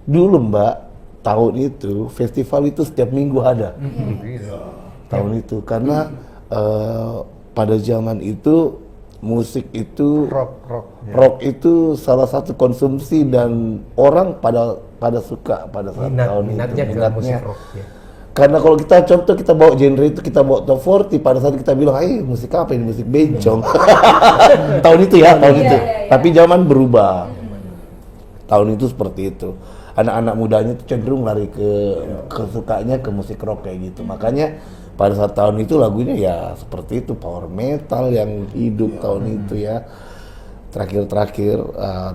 dulu Mbak, tahun itu festival itu setiap minggu ada. Tahun itu karena pada zaman itu musik itu rock itu salah satu konsumsi dan orang pada suka pada saat tahun Minatnya itu ke musik rock ya. karena kalau kita contoh kita bawa genre itu kita bawa top 40 pada saat kita bilang musik apa ini musik bencong tahun itu ya tahun itu tapi zaman berubah tahun itu seperti itu anak-anak mudanya itu cenderung lari ke sukanya ke musik rock kayak gitu makanya pada saat tahun itu lagunya ya seperti itu power metal yang hidup tahun itu ya terakhir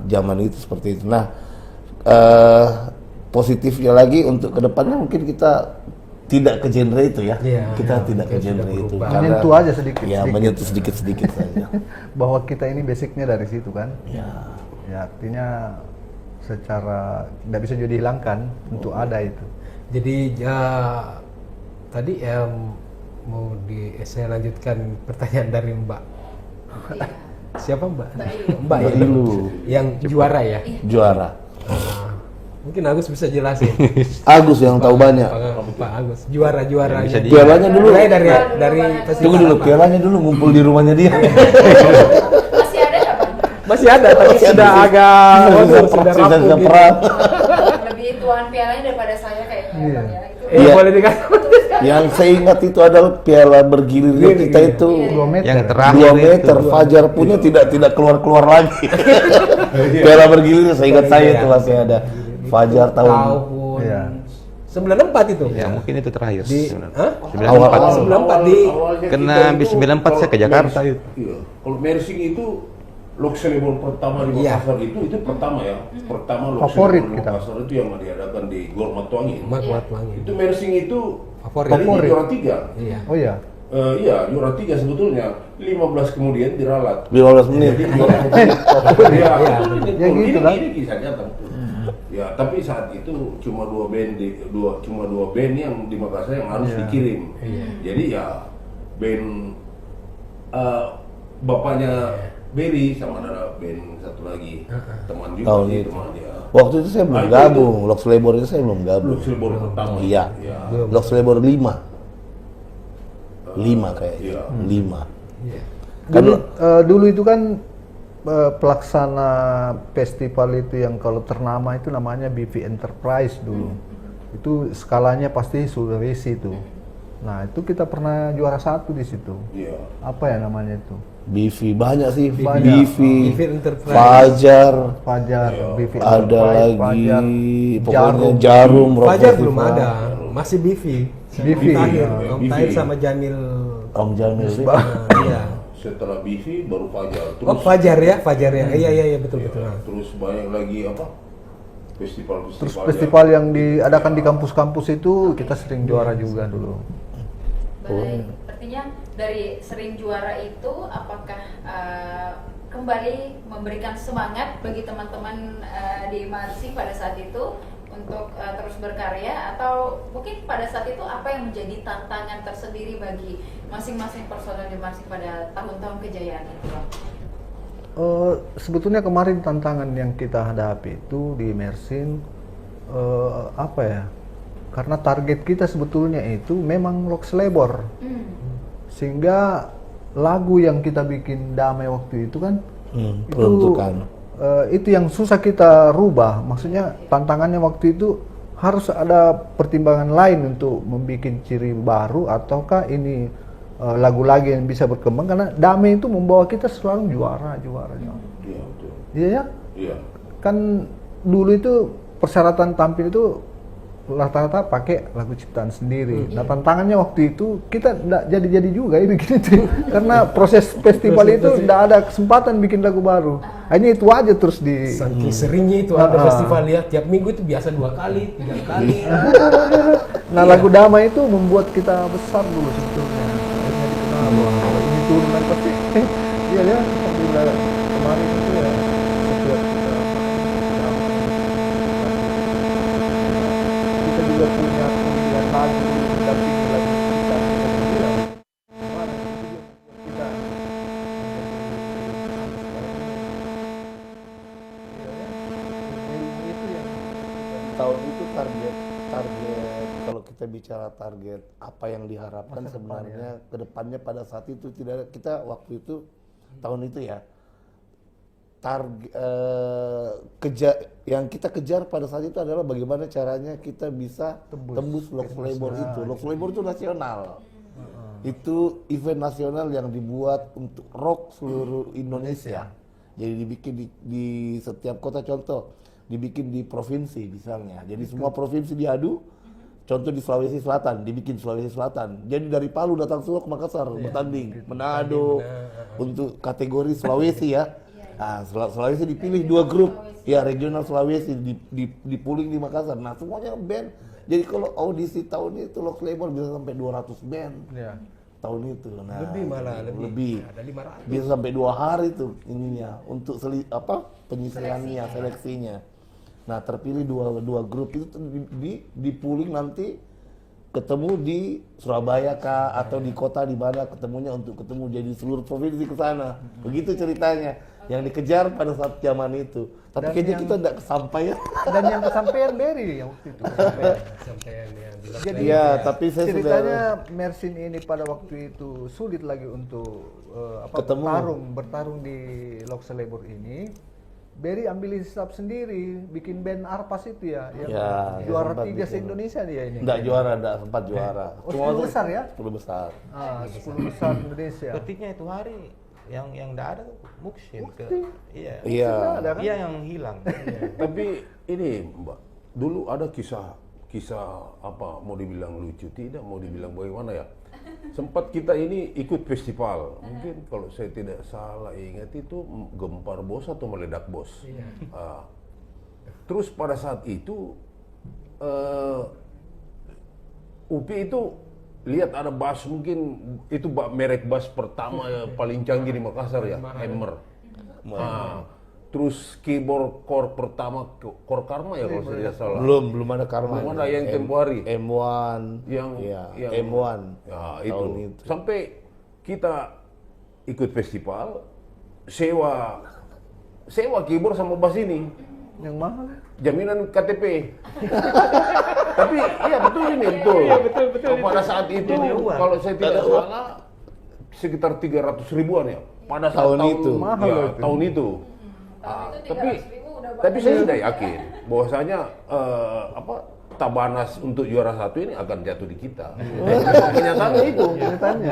zaman itu seperti itu. Nah positifnya lagi untuk kedepannya mungkin kita tidak ke genre itu ya, Iya, kita tidak ke mungkin genre sudah itu. berubah. Karena- Menyentuh aja sedikit, Ya sedikit. menyentuh sedikit saja. Bahwa kita ini basicnya dari situ kan. Ya. Ya artinya secara tidak bisa juga dihilangkan untuk ada itu. Jadi tadi mau saya lanjutkan pertanyaan dari Mbak. Siapa Mbak? Mbak Mbak Ilu. Yang juara ya. Juara. Mungkin Agus bisa jelasin. Agus yang tahu banyak. Pak Agus juara-juaranya. Bisa di- Pialanya dulu. Mulai dari festival Tunggu dulu, apa? pialanya dulu ngumpul di rumahnya dia. Masih ada nggak Bang? Masih ada tapi sudah agak sudah rapuh gitu. perang. Lebih tuan pialanya daripada saya kayaknya Bang ya. Itu Iya, Iya. boleh dikasih. Yang saya ingat itu adalah piala bergilir kita itu 2 meter. Yang 2 terakhir meter. itu. Fajar punya tidak keluar lagi. Piala bergilir saya ingat saya itu masih ada. Fajar tahun Iya. 94 itu. Ya mungkin itu terakhir. Di Hah? 94. 94 di Kena habis 94 saya ke Jakarta itu. Iya. Kalau Mersing itu Lokselebon pertama di Iya. Makassar itu pertama ya. Pertama Favorit Lokselebon kita. Makassar itu yang diadakan di Gor Matuangin. Mat Wangi. Itu Mersing itu Favorit. tadi Favorit. juara 3. Iya. Oh iya. Iya, juara 3 sebetulnya. 15 kemudian diralat. 15 menit. Jadi juara Iya, Ya gitu lah. Ini kisah nyata. Ya, tapi saat itu cuma dua band yang di Makassar yang harus dikirim. Jadi ya band bapaknya Berry sama ada band satu lagi teman juga Tahun sih, itu. teman dia. Waktu itu saya belum Ah, itu- gabung. Lox Labor itu saya belum gabung. Lokselebon pertama. Iya. Iya. Lox Labor 5. 5 kayaknya. Iya. 5. Dulu itu kan pelaksana festival itu yang kalau ternama itu namanya BV Enterprise dulu. Itu skalanya pasti Sulawesi itu. Nah itu kita pernah juara 1 di situ. Iya. Apa ya namanya itu? BV banyak sih. Banyak. BV, BV Enterprise. Fajar, Fajar, BV ada Enterprise, lagi Fajar, pokoknya Jarum, Rock Fajar belum Festival. ada, masih BV. BV, Tahir, ya. Om BV. Tahir sama Jamil. Om Jamil. Iya. Setelah BV baru Fajar. Oh Fajar ya, Fajar ya. Iya betul. Terus banyak lagi apa? Festival-festival. Terus festival yang diadakan di kampus-kampus itu kita sering juara juga dulu. Baik, artinya dari sering juara itu apakah kembali memberikan semangat bagi teman-teman di Mersing pada saat itu untuk terus berkarya atau mungkin pada saat itu apa yang menjadi tantangan tersendiri bagi masing-masing personel di Mersing pada tahun-tahun kejayaan itu? Bang? Sebetulnya kemarin tantangan yang kita hadapi itu di Mersin apa ya? Karena target kita sebetulnya itu memang Loxlabor. Sehingga lagu yang kita bikin damai waktu itu kan peruntukan. Itu yang susah kita rubah. Maksudnya tantangannya waktu itu harus ada pertimbangan lain untuk membuat ciri baru ataukah ini lagu-lagu yang bisa berkembang, karena damai itu membawa kita selalu juara. Iya, betul. Iya ya? Iya. Kan dulu itu persyaratan tampil itu rata-rata pakai lagu ciptaan sendiri. Nah tantangannya waktu itu kita nggak jadi-jadi juga ya bikin itu, karena proses festival itu nggak ada kesempatan bikin lagu baru. Hanya itu aja terus di. Saking seringnya itu ada festival ya, tiap minggu itu biasa 2 kali, 3 kali. Nah lagu damai itu membuat kita besar dulu sebetulnya. Akhirnya dikenal bahwa ini turunan pasti. Iya ya, alhamdulillah kemarin itu ya setiap kita juga punya pemilihan lagu mendampingi lagu kita. Kemarin itu juga kita itu yang Tahun itu target kalau kita bicara target apa yang diharapkan sebenarnya kedepannya pada saat itu tidak ada, kita waktu itu tahun itu ya yang kita kejar pada saat itu adalah bagaimana caranya kita bisa tembus Loxlabor itu. Loxlabor itu nasional. Itu event nasional yang dibuat untuk rock seluruh Indonesia. Jadi dibikin di setiap kota, contoh dibikin di provinsi misalnya. Jadi semua provinsi diadu. Contoh di Sulawesi Selatan, dibikin Sulawesi Selatan. Jadi dari Palu datang semua ke Makassar bertanding. Manado untuk kategori Sulawesi ya. Nah, Sulawesi dipilih 2 grup. Ya, regional Sulawesi dipuling di Makassar. Nah, semuanya band. Jadi kalau audisi tahun itu Loxlabor bisa sampai 200 band. ya. Tahun itu. Nah, Lebih malah, lebih. Ada 500. Bisa sampai 2 hari tuh ininya untuk penyisihannya, seleksinya. Nah, terpilih dua grup itu dipuling nanti ketemu di Surabaya kah atau di kota di mana ketemunya untuk ketemu, jadi seluruh provinsi ke sana. Begitu ceritanya yang dikejar pada saat zaman itu. Tapi Dan kayaknya yang- kita tidak kesampaian. Dan yang kesampaian Berry yang waktu itu. Sampai yang di Jadi Iya, tapi saya ceritanya Mersin ini pada waktu itu sulit lagi untuk Ketemu. bertarung di Loxlabor ini. Berry ambil inisiatif sendiri, bikin band Arpas itu ya, yang Ya, juara sempat 3 bikin. se-Indonesia dia ini. Enggak juara, enggak sempat juara. Oh, 10 besar ya? 10 besar. 10 besar Indonesia. Ketiknya itu hari yang enggak ada tuh Muksin ke iya. Iya. Ada kan? Iya yang hilang. Tapi ini Mbak, dulu ada kisah apa, mau dibilang lucu tidak, mau dibilang bagaimana ya. Sempat kita ini ikut festival, mungkin kalau saya tidak salah ingat itu Gempar Bos atau Meledak Bos. Terus pada saat itu UPI itu lihat ada bass, mungkin itu merek bass pertama ya, paling canggih di Makassar ya, Hammer. Terus keyboard core pertama, core Karma ya kalau saya tidak salah. Belum ada Karma. Belum ada yang tempo hari. M1. Yang M1. Ya, Tahun itu. Sampai kita ikut festival, sewa keyboard sama bass ini. Yang mahal. Jaminan KTP. Tapi iya betul ini, betul. Iya, betul. Pada saat itu kalau saya tidak salah sekitar 300 ribuan ya. Pada saat Tahun itu. Mahal ya, loh itu. tahun itu. Tapi saya sudah yakin bahwasanya Tabanas untuk juara 1 ini akan jatuh di kita. Kenyataannya itu.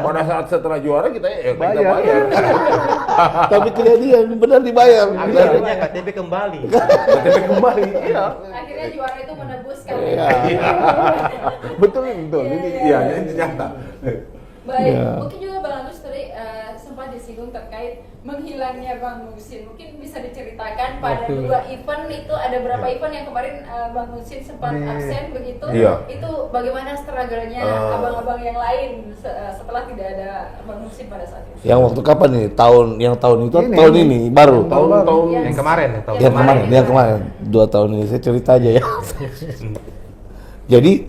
Pada saat setelah juara kita bayar. Tapi kejadian benar dibayar. Akhirnya KTP kembali. KTP kembali. Iya. Akhirnya juara itu menebuskan. Betul. Ini ini nyata. Baik, mungkin juga Bang Agus tadi sempat disinggung terkait menghilangnya Bang Musin. Mungkin bisa diceritakan pada 2 event itu, ada berapa event yang kemarin Bang Musin sempat absen begitu? Iya. Itu bagaimana struggle-nya abang-abang yang lain setelah tidak ada Bang Musin pada saat itu? Yang waktu kapan nih? Tahun itu Ini, tahun ini baru. Tahun yang kemarin ya, tahun Yang kemarin 2 tahun ini saya cerita aja ya. Jadi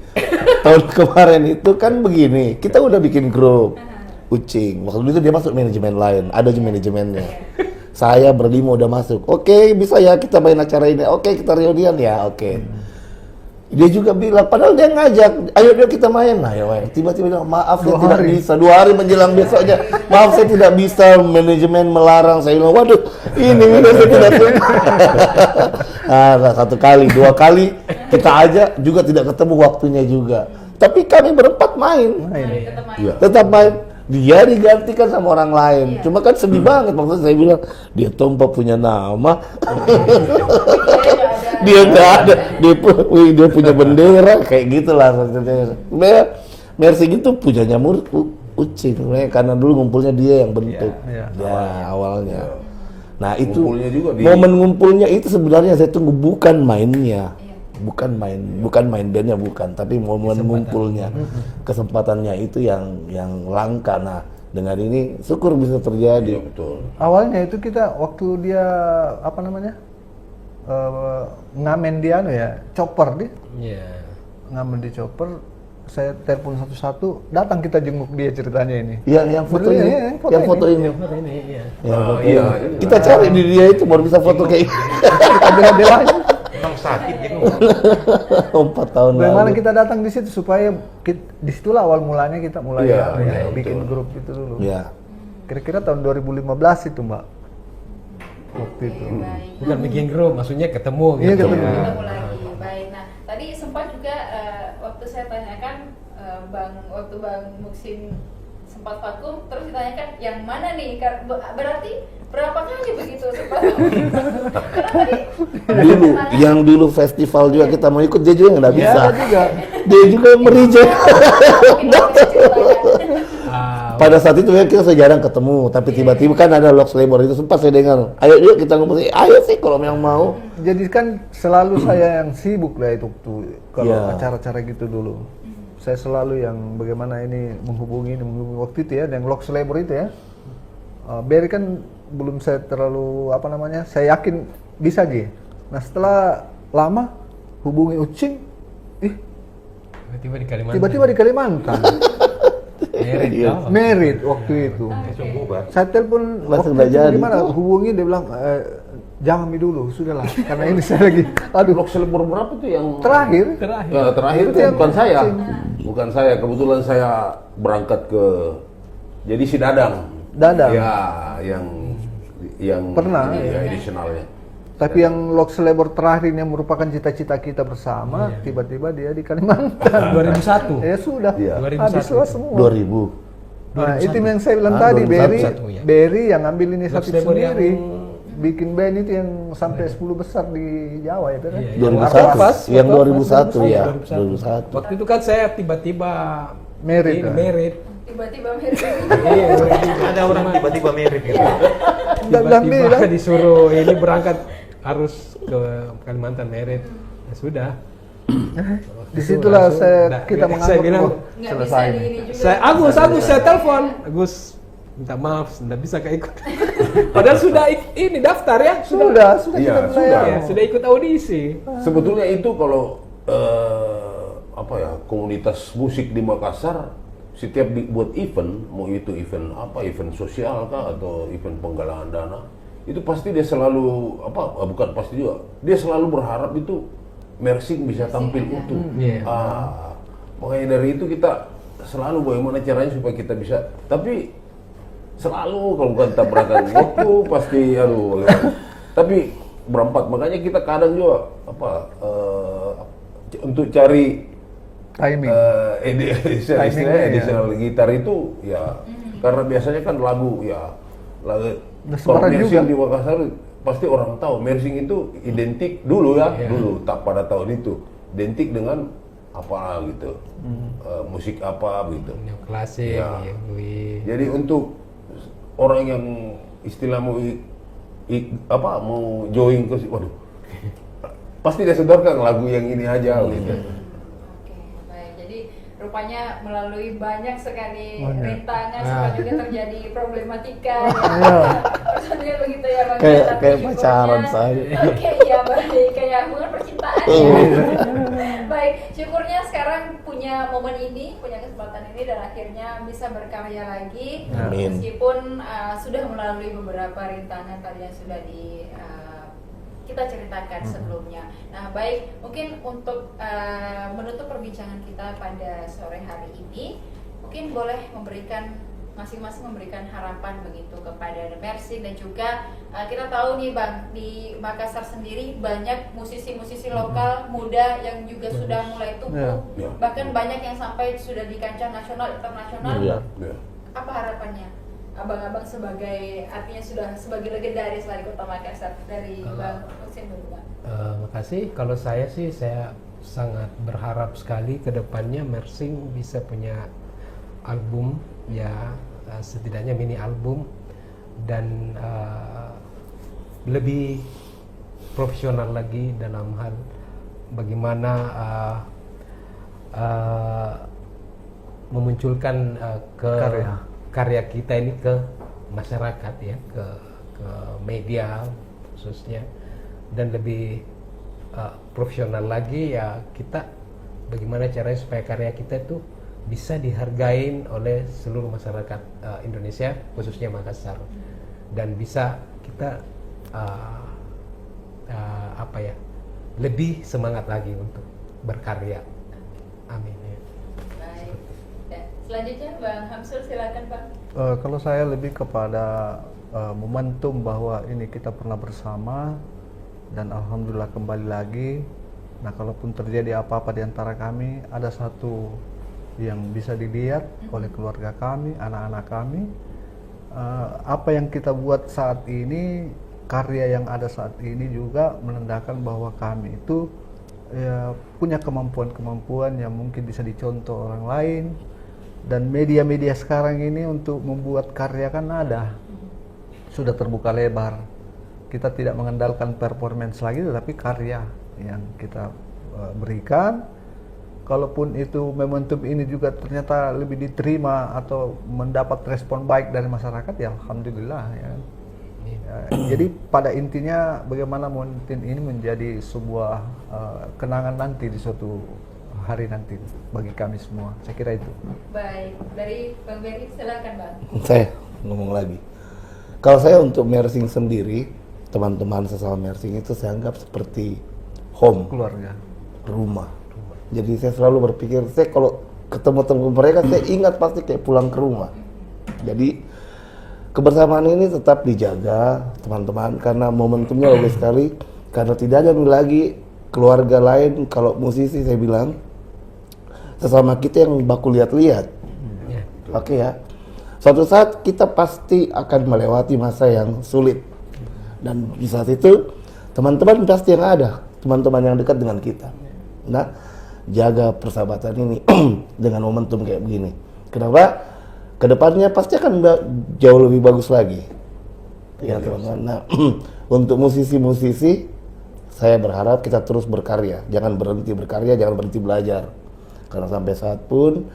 tahun kemarin itu kan begini, kita udah bikin grup Ucing. Waktu itu dia masuk manajemen lain, ada manajemennya. saya berlima udah masuk. Oke, bisa ya kita main acara ini. Oke, kita reunian ya. Oke. Dia juga bilang, padahal dia ngajak, ayo dia kita main. Nah, ya, tiba-tiba bilang, maaf saya tidak bisa. 2 hari menjelang besoknya, maaf saya tidak bisa, manajemen melarang. Saya bilang, waduh, ini saya tidak suka. Nah, 1 kali, 2 kali kita ajak juga tidak ketemu waktunya juga. Tapi kami berempat main. Iya. Tetap main. Dia digantikan sama orang lain. Cuma kan sedih banget, maksudnya saya bilang, dia Tompa punya nama. Dia nggak ada, dia punya bendera kayak gitulah. Mercy gitu punyanya Ucing, karena dulu ngumpulnya dia yang bentuk, awalnya. Nah itu Ngumpulnya juga momen ngumpulnya itu sebenarnya saya tunggu, bukan mainnya, bukan main bandnya bukan, tapi momen ngumpulnya, kesempatannya itu yang langka. Nah dengan ini syukur bisa terjadi. Iya, betul. Awalnya itu kita waktu dia apa namanya ngamen dia chopper dia Iya. ngamen di chopper, saya telepon satu-satu, datang kita jenguk dia ceritanya ini. Yang foto Betul, ini, ya, yang foto ini. Foto ini, iya. Yang foto Iya, ini. Kita cari di dia itu baru bisa foto kayak ini. Kita bela-belain. Emang sakit gitu. 4 tahun Bagaimana lalu. kita datang di situ supaya disitulah awal mulanya kita mulai Iya, bikin betul. grup itu dulu. Ya. Kira-kira tahun 2015 itu Mbak. Waktu itu. Bukan bikin grup, maksudnya ketemu Iya, gitu. ketemu. Ketemu lagi. Baik. Nah, tadi sempat juga waktu saya tanyakan waktu Bang Muksin sempat vakum, terus ditanyakan yang mana nih? Berarti berapa kali begitu sempat vakum? Karena tadi Dulu festival juga kita mau ikut, dia juga nggak bisa. Iya, juga. Dia juga merijek. Ah, Pada saat itu ya kita jarang ketemu, tapi tiba-tiba kan ada Lox Labor itu, sempat saya dengar, ayo yuk kita ngumpul, ayo sih kalau yang mau. Jadi kan selalu saya yang sibuk lah itu tuh kalau Iya. acara-acara gitu dulu. Saya selalu yang bagaimana ini menghubungi waktu itu ya, yang Lox Labor itu ya. Berry kan belum saya terlalu apa namanya, saya yakin bisa G. Nah setelah lama hubungi Ucing, tiba-tiba di Kalimantan. tiba-tiba di Kalimantan. Merit, Iya. oh. Merit waktu itu. Langsung bubar. Saya telepon Langsung waktu nggak itu jadi. gimana, hubungi dia bilang jangan dulu, sudahlah karena ini saya lagi aduh Blok selebor berapa tuh yang terakhir Terakhir. Ya, terakhir Itu tuh yang bukan saya. Ucing. Bukan saya. Kebetulan saya berangkat ke jadi si Dadang. Dadang. Ya, yang Pernah, ya, additionalnya. tapi yang Lox Labor terakhir yang merupakan cita-cita kita bersama, tiba-tiba dia di Kalimantan. 2001. Ya sudah, Iya. habislah semua. 2000. Nah, itu yang saya bilang Ah, tadi, 2001, ya. Berry yang ambil Lox inisiatif Labor sendiri, yang- bikin band itu yang sampai 10 besar di Jawa ya, kan? Iya, iya. 2001. Pas, Yang pas, 2001 ya. 2001. 2001. Waktu itu kan saya tiba-tiba Merit, ini, kan? merit. tiba-tiba mirip. Iya, Ada orang tiba-tiba merit gitu. Dan tiba-tiba bilang, disuruh ini berangkat harus ke Kalimantan merit. Ya sudah. disitulah kita saya menganggap bilang, oh, Nggak selesai. bisa diri juga. saya Agus saya telepon. Agus minta maaf, tidak bisa keikut. Padahal sudah ini daftar ya, Sudah Iya, kita mulai. sudah. Ya, sudah ikut audisi. Sebetulnya itu kalau apa ya, komunitas musik di Makassar setiap dibuat event, mau itu event apa, event sosial kah atau event penggalangan dana, itu pasti dia selalu bukan pasti juga, dia selalu berharap itu Mersing bisa tampil utuh. Iya. Makanya dari itu kita selalu bagaimana caranya supaya kita bisa, tapi selalu kalau bukan tabrakan waktu pasti aduh bagaimana. Tapi berempat, makanya kita kadang juga untuk cari Timing. additional gitar itu ya karena biasanya kan lagu Nah, kalau sebaran Mersing juga. di Makassar pasti orang tahu Mersing itu identik dulu ya, Iya. dulu tak pada tahun itu identik dengan apa gitu, musik apa gitu. Klasik, Ya. ya, Louis. Jadi untuk orang yang istilah mau mau join ke waduh pasti dia sedorkan lagu yang ini aja gitu. Oke, baik. Jadi rupanya melalui banyak sekali Banyak. rintangan, Nah. sempat juga terjadi problematika. Iya. Personil begitu ya Bang. Kayak- Tapi kayak syukurnya- pacaran saya. Oke, iya baik. Kayak hubungan percintaan ya. Baik, Baik, syukurnya sekarang punya momen ini, punya kesempatan ini dan akhirnya bisa berkarya lagi. Amin. Meskipun sudah melalui beberapa rintangan tadi yang sudah kita ceritakan sebelumnya. Nah, baik, mungkin untuk menutup perbincangan kita pada sore hari ini, mungkin boleh masing-masing memberikan harapan begitu kepada The Mersing dan juga kita tahu nih Bang, di Makassar sendiri banyak musisi-musisi lokal muda yang juga sudah mulai tumbuh, Ya. bahkan banyak yang sampai sudah di kancah nasional, internasional. Iya. Ya. Apa harapannya? Abang-abang artinya sudah sebagai legendaris lah di Kota Makassar, dari Bang Husin dulu Bang. Makasih. Kalau saya sih, saya sangat berharap sekali ke depannya Mersing bisa punya album, ya setidaknya mini album, dan lebih profesional lagi dalam hal bagaimana memunculkan karya kita ini ke masyarakat, ya, ke media khususnya, dan lebih profesional lagi, ya, kita bagaimana caranya supaya karya kita itu bisa dihargain oleh seluruh masyarakat Indonesia, khususnya Makassar, dan bisa kita lebih semangat lagi untuk berkarya. Amin. Ya. Baik. Dan selanjutnya Bang Hamsul, silakan Bang. Kalau saya lebih kepada momentum bahwa ini kita pernah bersama dan alhamdulillah kembali lagi. Nah, kalaupun terjadi apa-apa di antara kami, ada satu yang bisa dilihat oleh keluarga kami, anak-anak kami. Apa yang kita buat saat ini, karya yang ada saat ini juga menandakan bahwa kami itu punya kemampuan-kemampuan yang mungkin bisa dicontoh orang lain. Dan media-media sekarang ini untuk membuat karya kan sudah terbuka lebar. Kita tidak mengandalkan performance lagi, tetapi karya yang kita berikan. Kalaupun itu momentum ini juga ternyata lebih diterima atau mendapat respon baik dari masyarakat, ya alhamdulillah, ya. Jadi pada intinya bagaimana momentum ini menjadi sebuah kenangan nanti di suatu hari nanti bagi kami semua. Saya kira itu. Baik, dari Bang Berry silakan Bang. Saya ngomong lagi. Kalau saya untuk Mersing sendiri, teman-teman sesama Mersing itu saya anggap seperti home, Keluarga. rumah. Jadi saya selalu berpikir, saya kalau ketemu mereka, saya ingat pasti kayak pulang ke rumah. Jadi kebersamaan ini tetap dijaga, teman-teman, karena momentumnya bagus sekali. Karena tidak ada lagi keluarga lain, kalau musisi saya bilang, sesama kita yang baku lihat-lihat. Oke ya. Suatu saat kita pasti akan melewati masa yang sulit. Dan di saat itu, teman-teman pasti yang ada, teman-teman yang dekat dengan kita. Nah, jaga persahabatan ini dengan momentum kayak begini. Kenapa? Kedepannya pasti akan jauh lebih bagus lagi. Ya teman-teman. Nah, untuk musisi-musisi, saya berharap kita terus berkarya. Jangan berhenti berkarya, jangan berhenti belajar. Karena sampai saat pun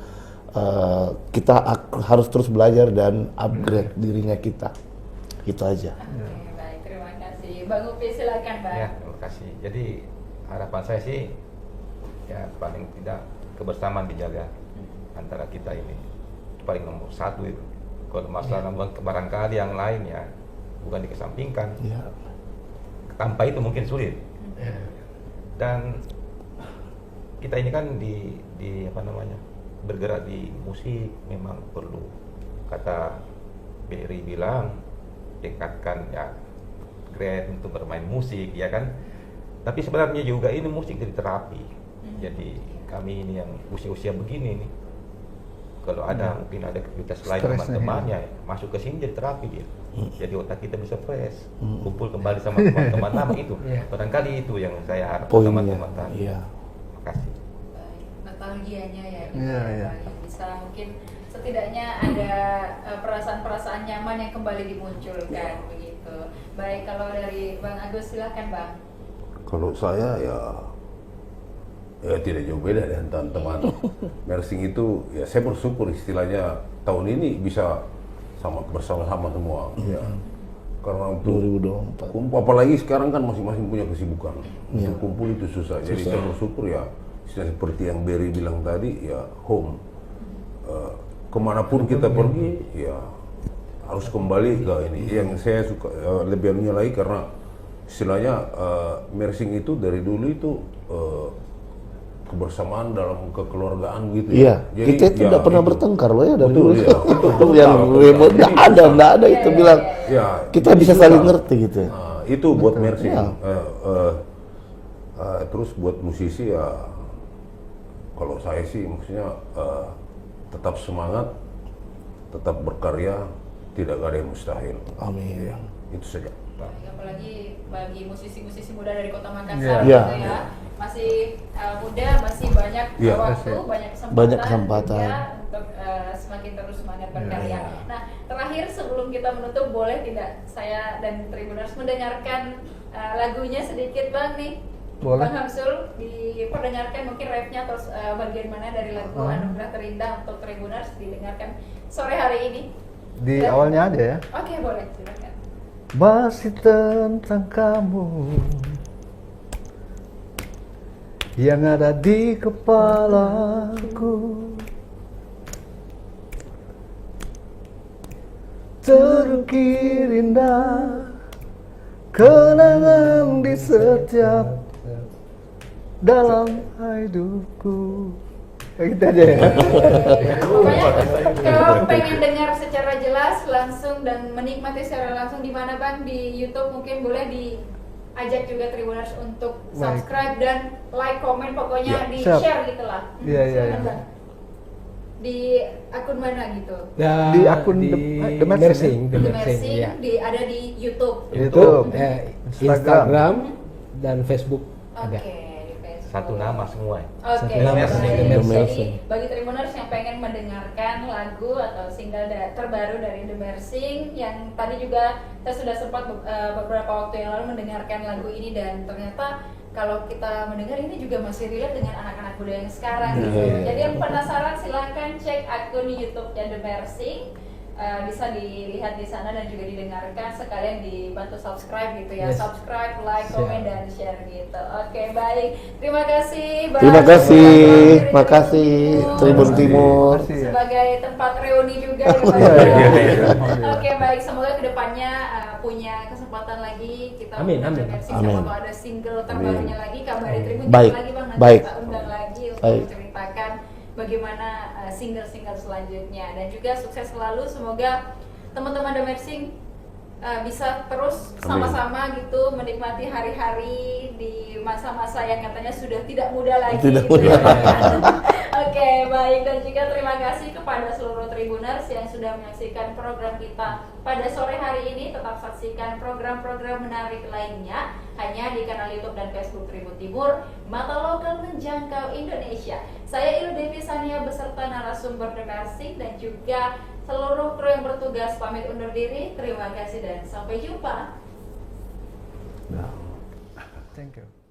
kita harus terus belajar dan upgrade dirinya kita. Itu aja. Oke, baik, terima kasih. Bang Upi silakan Bang. Ya, terima kasih. Jadi harapan saya sih, ya paling tidak kebersamaan dijaga antara kita ini. Itu paling nomor satu itu. Kalau masalah barangkali yang lain ya bukan dikesampingkan. Ya. Tanpa itu mungkin sulit. Dan kita ini kan di apa namanya, bergerak di musik memang perlu, kata Berry bilang, tingkatkan ya grade untuk bermain musik, ya kan. Tapi sebenarnya juga ini musik jadi terapi. Jadi kami ini yang usia-usia begini nih, kalau ada mungkin ada aktivitas lain teman-temannya masuk ke sini jadi terapi dia. Jadi otak kita bisa fresh, kumpul kembali sama teman-teman lama itu. Barangkali itu yang saya harap teman-teman. Iya. Terima kasih. Baik, nostalgianya ya, Iya, iya. bisa mungkin setidaknya ada perasaan-perasaan nyaman yang kembali dimunculkan begitu. Baik, kalau dari Bang Agus silakan Bang. Kalau saya ya tidak jauh beda dengan teman-teman Mersing itu. Ya saya bersyukur istilahnya tahun ini bisa bersama-sama semua. Ya. Karena untuk 2024. kumpul, apalagi sekarang kan masing-masing punya kesibukan. Untuk kumpul itu susah. Jadi saya bersyukur ya seperti yang Berry bilang tadi, ya home. Kemanapun kita pergi, ya harus kembali ke ini. Yang saya suka lebih anunya lagi karena istilahnya mersing itu dari dulu itu kebersamaan dalam kekeluargaan gitu. Iya, Jadi, kita itu tidak pernah bertengkar loh ya dari Betul, dulu. iya. Itu yang ribut, nggak ada itu bilang Ya, kita itu bisa susah. saling ngerti gitu. Itu buat mersing. Iya. Terus buat musisi ya, kalau saya sih maksudnya tetap semangat, tetap berkarya, tidak ada yang mustahil. Amin. Itu saja. Apalagi bagi musisi-musisi muda dari Kota Iya. Makassar Iya. gitu ya, masih muda, masih banyak Iya. waktu, banyak kesempatan, Banyak kesempatan. juga untuk semakin terus semangat berkarya. Iya. Nah, terakhir sebelum kita menutup, boleh tidak saya dan Tribuners mendengarkan lagunya sedikit Bang nih? Boleh. Bang Hamsul, diperdengarkan mungkin rapnya atau bagian mana dari lagu Anugerah Terindah untuk Tribuners didengarkan sore hari ini. Di awalnya aja ya. Oke, boleh, silakan. Masih tentang kamu yang ada di kepalaku, terukir indah kenangan di setiap dalam hidupku. Kayak gitu aja ya. Pokoknya kalau pengen dengar secara jelas langsung dan menikmati secara langsung di mana Bang? Di YouTube mungkin boleh diajak juga Tribuners untuk Baik. subscribe dan like, komen, pokoknya Ya, di siap. share gitulah. Iya, iya, Silakan, iya. Bang. Di akun mana gitu? Dan Di akun di The Mersing, The The Mersing, Mersing, ya. ada di YouTube. YouTube, Instagram Instagram. dan Facebook Oke, ada. di Facebook. Satu nama semua. Oke, Satu nama, baik. The Mersing. Jadi bagi Tribuners yang pengen mendengarkan lagu atau single terbaru dari The Mersing, yang tadi juga saya sudah sempat beberapa waktu yang lalu mendengarkan lagu ini, dan ternyata kalau kita mendengar ini juga masih relate dengan anak-anak muda yang sekarang gitu. Jadi yang penasaran silahkan cek akun YouTube-nya The Mersing. Bisa dilihat di sana dan juga didengarkan, sekalian dibantu subscribe gitu ya. Yes. Subscribe, like, Siap. komen, dan share gitu. Oke, baik. Terima kasih Bang. Terima kasih, Dari makasih Tribun Timur. Makasih ya. Sebagai tempat reuni juga ya, Bang. Oke, baik. Semoga kedepannya punya kesempatan lagi kita Amin, amin. berkomunikasi. Amin. Siapa tahu ada single terbarunya lagi, kabari Tribun Baik, lagi Bang. Nanti baik. kita undang lagi untuk Baik. menceritakan bagaimana single-single selanjutnya, dan juga sukses selalu. Semoga teman-teman The Mersing bisa terus sama-sama gitu menikmati hari-hari di masa-masa yang katanya sudah tidak muda lagi. Tidak gitu ya. muda. Oke, baik, dan juga terima kasih kepada seluruh Tribuners yang sudah menyaksikan program kita pada sore hari ini. Tetap saksikan program-program menarik lainnya hanya di kanal YouTube dan Facebook Tribun Timur, mata lokal menjangkau Indonesia. Saya Ilu Devi Sania beserta narasumber The Mersing dan juga seluruh kru yang bertugas pamit undur diri. Terima kasih dan sampai jumpa. Thank you.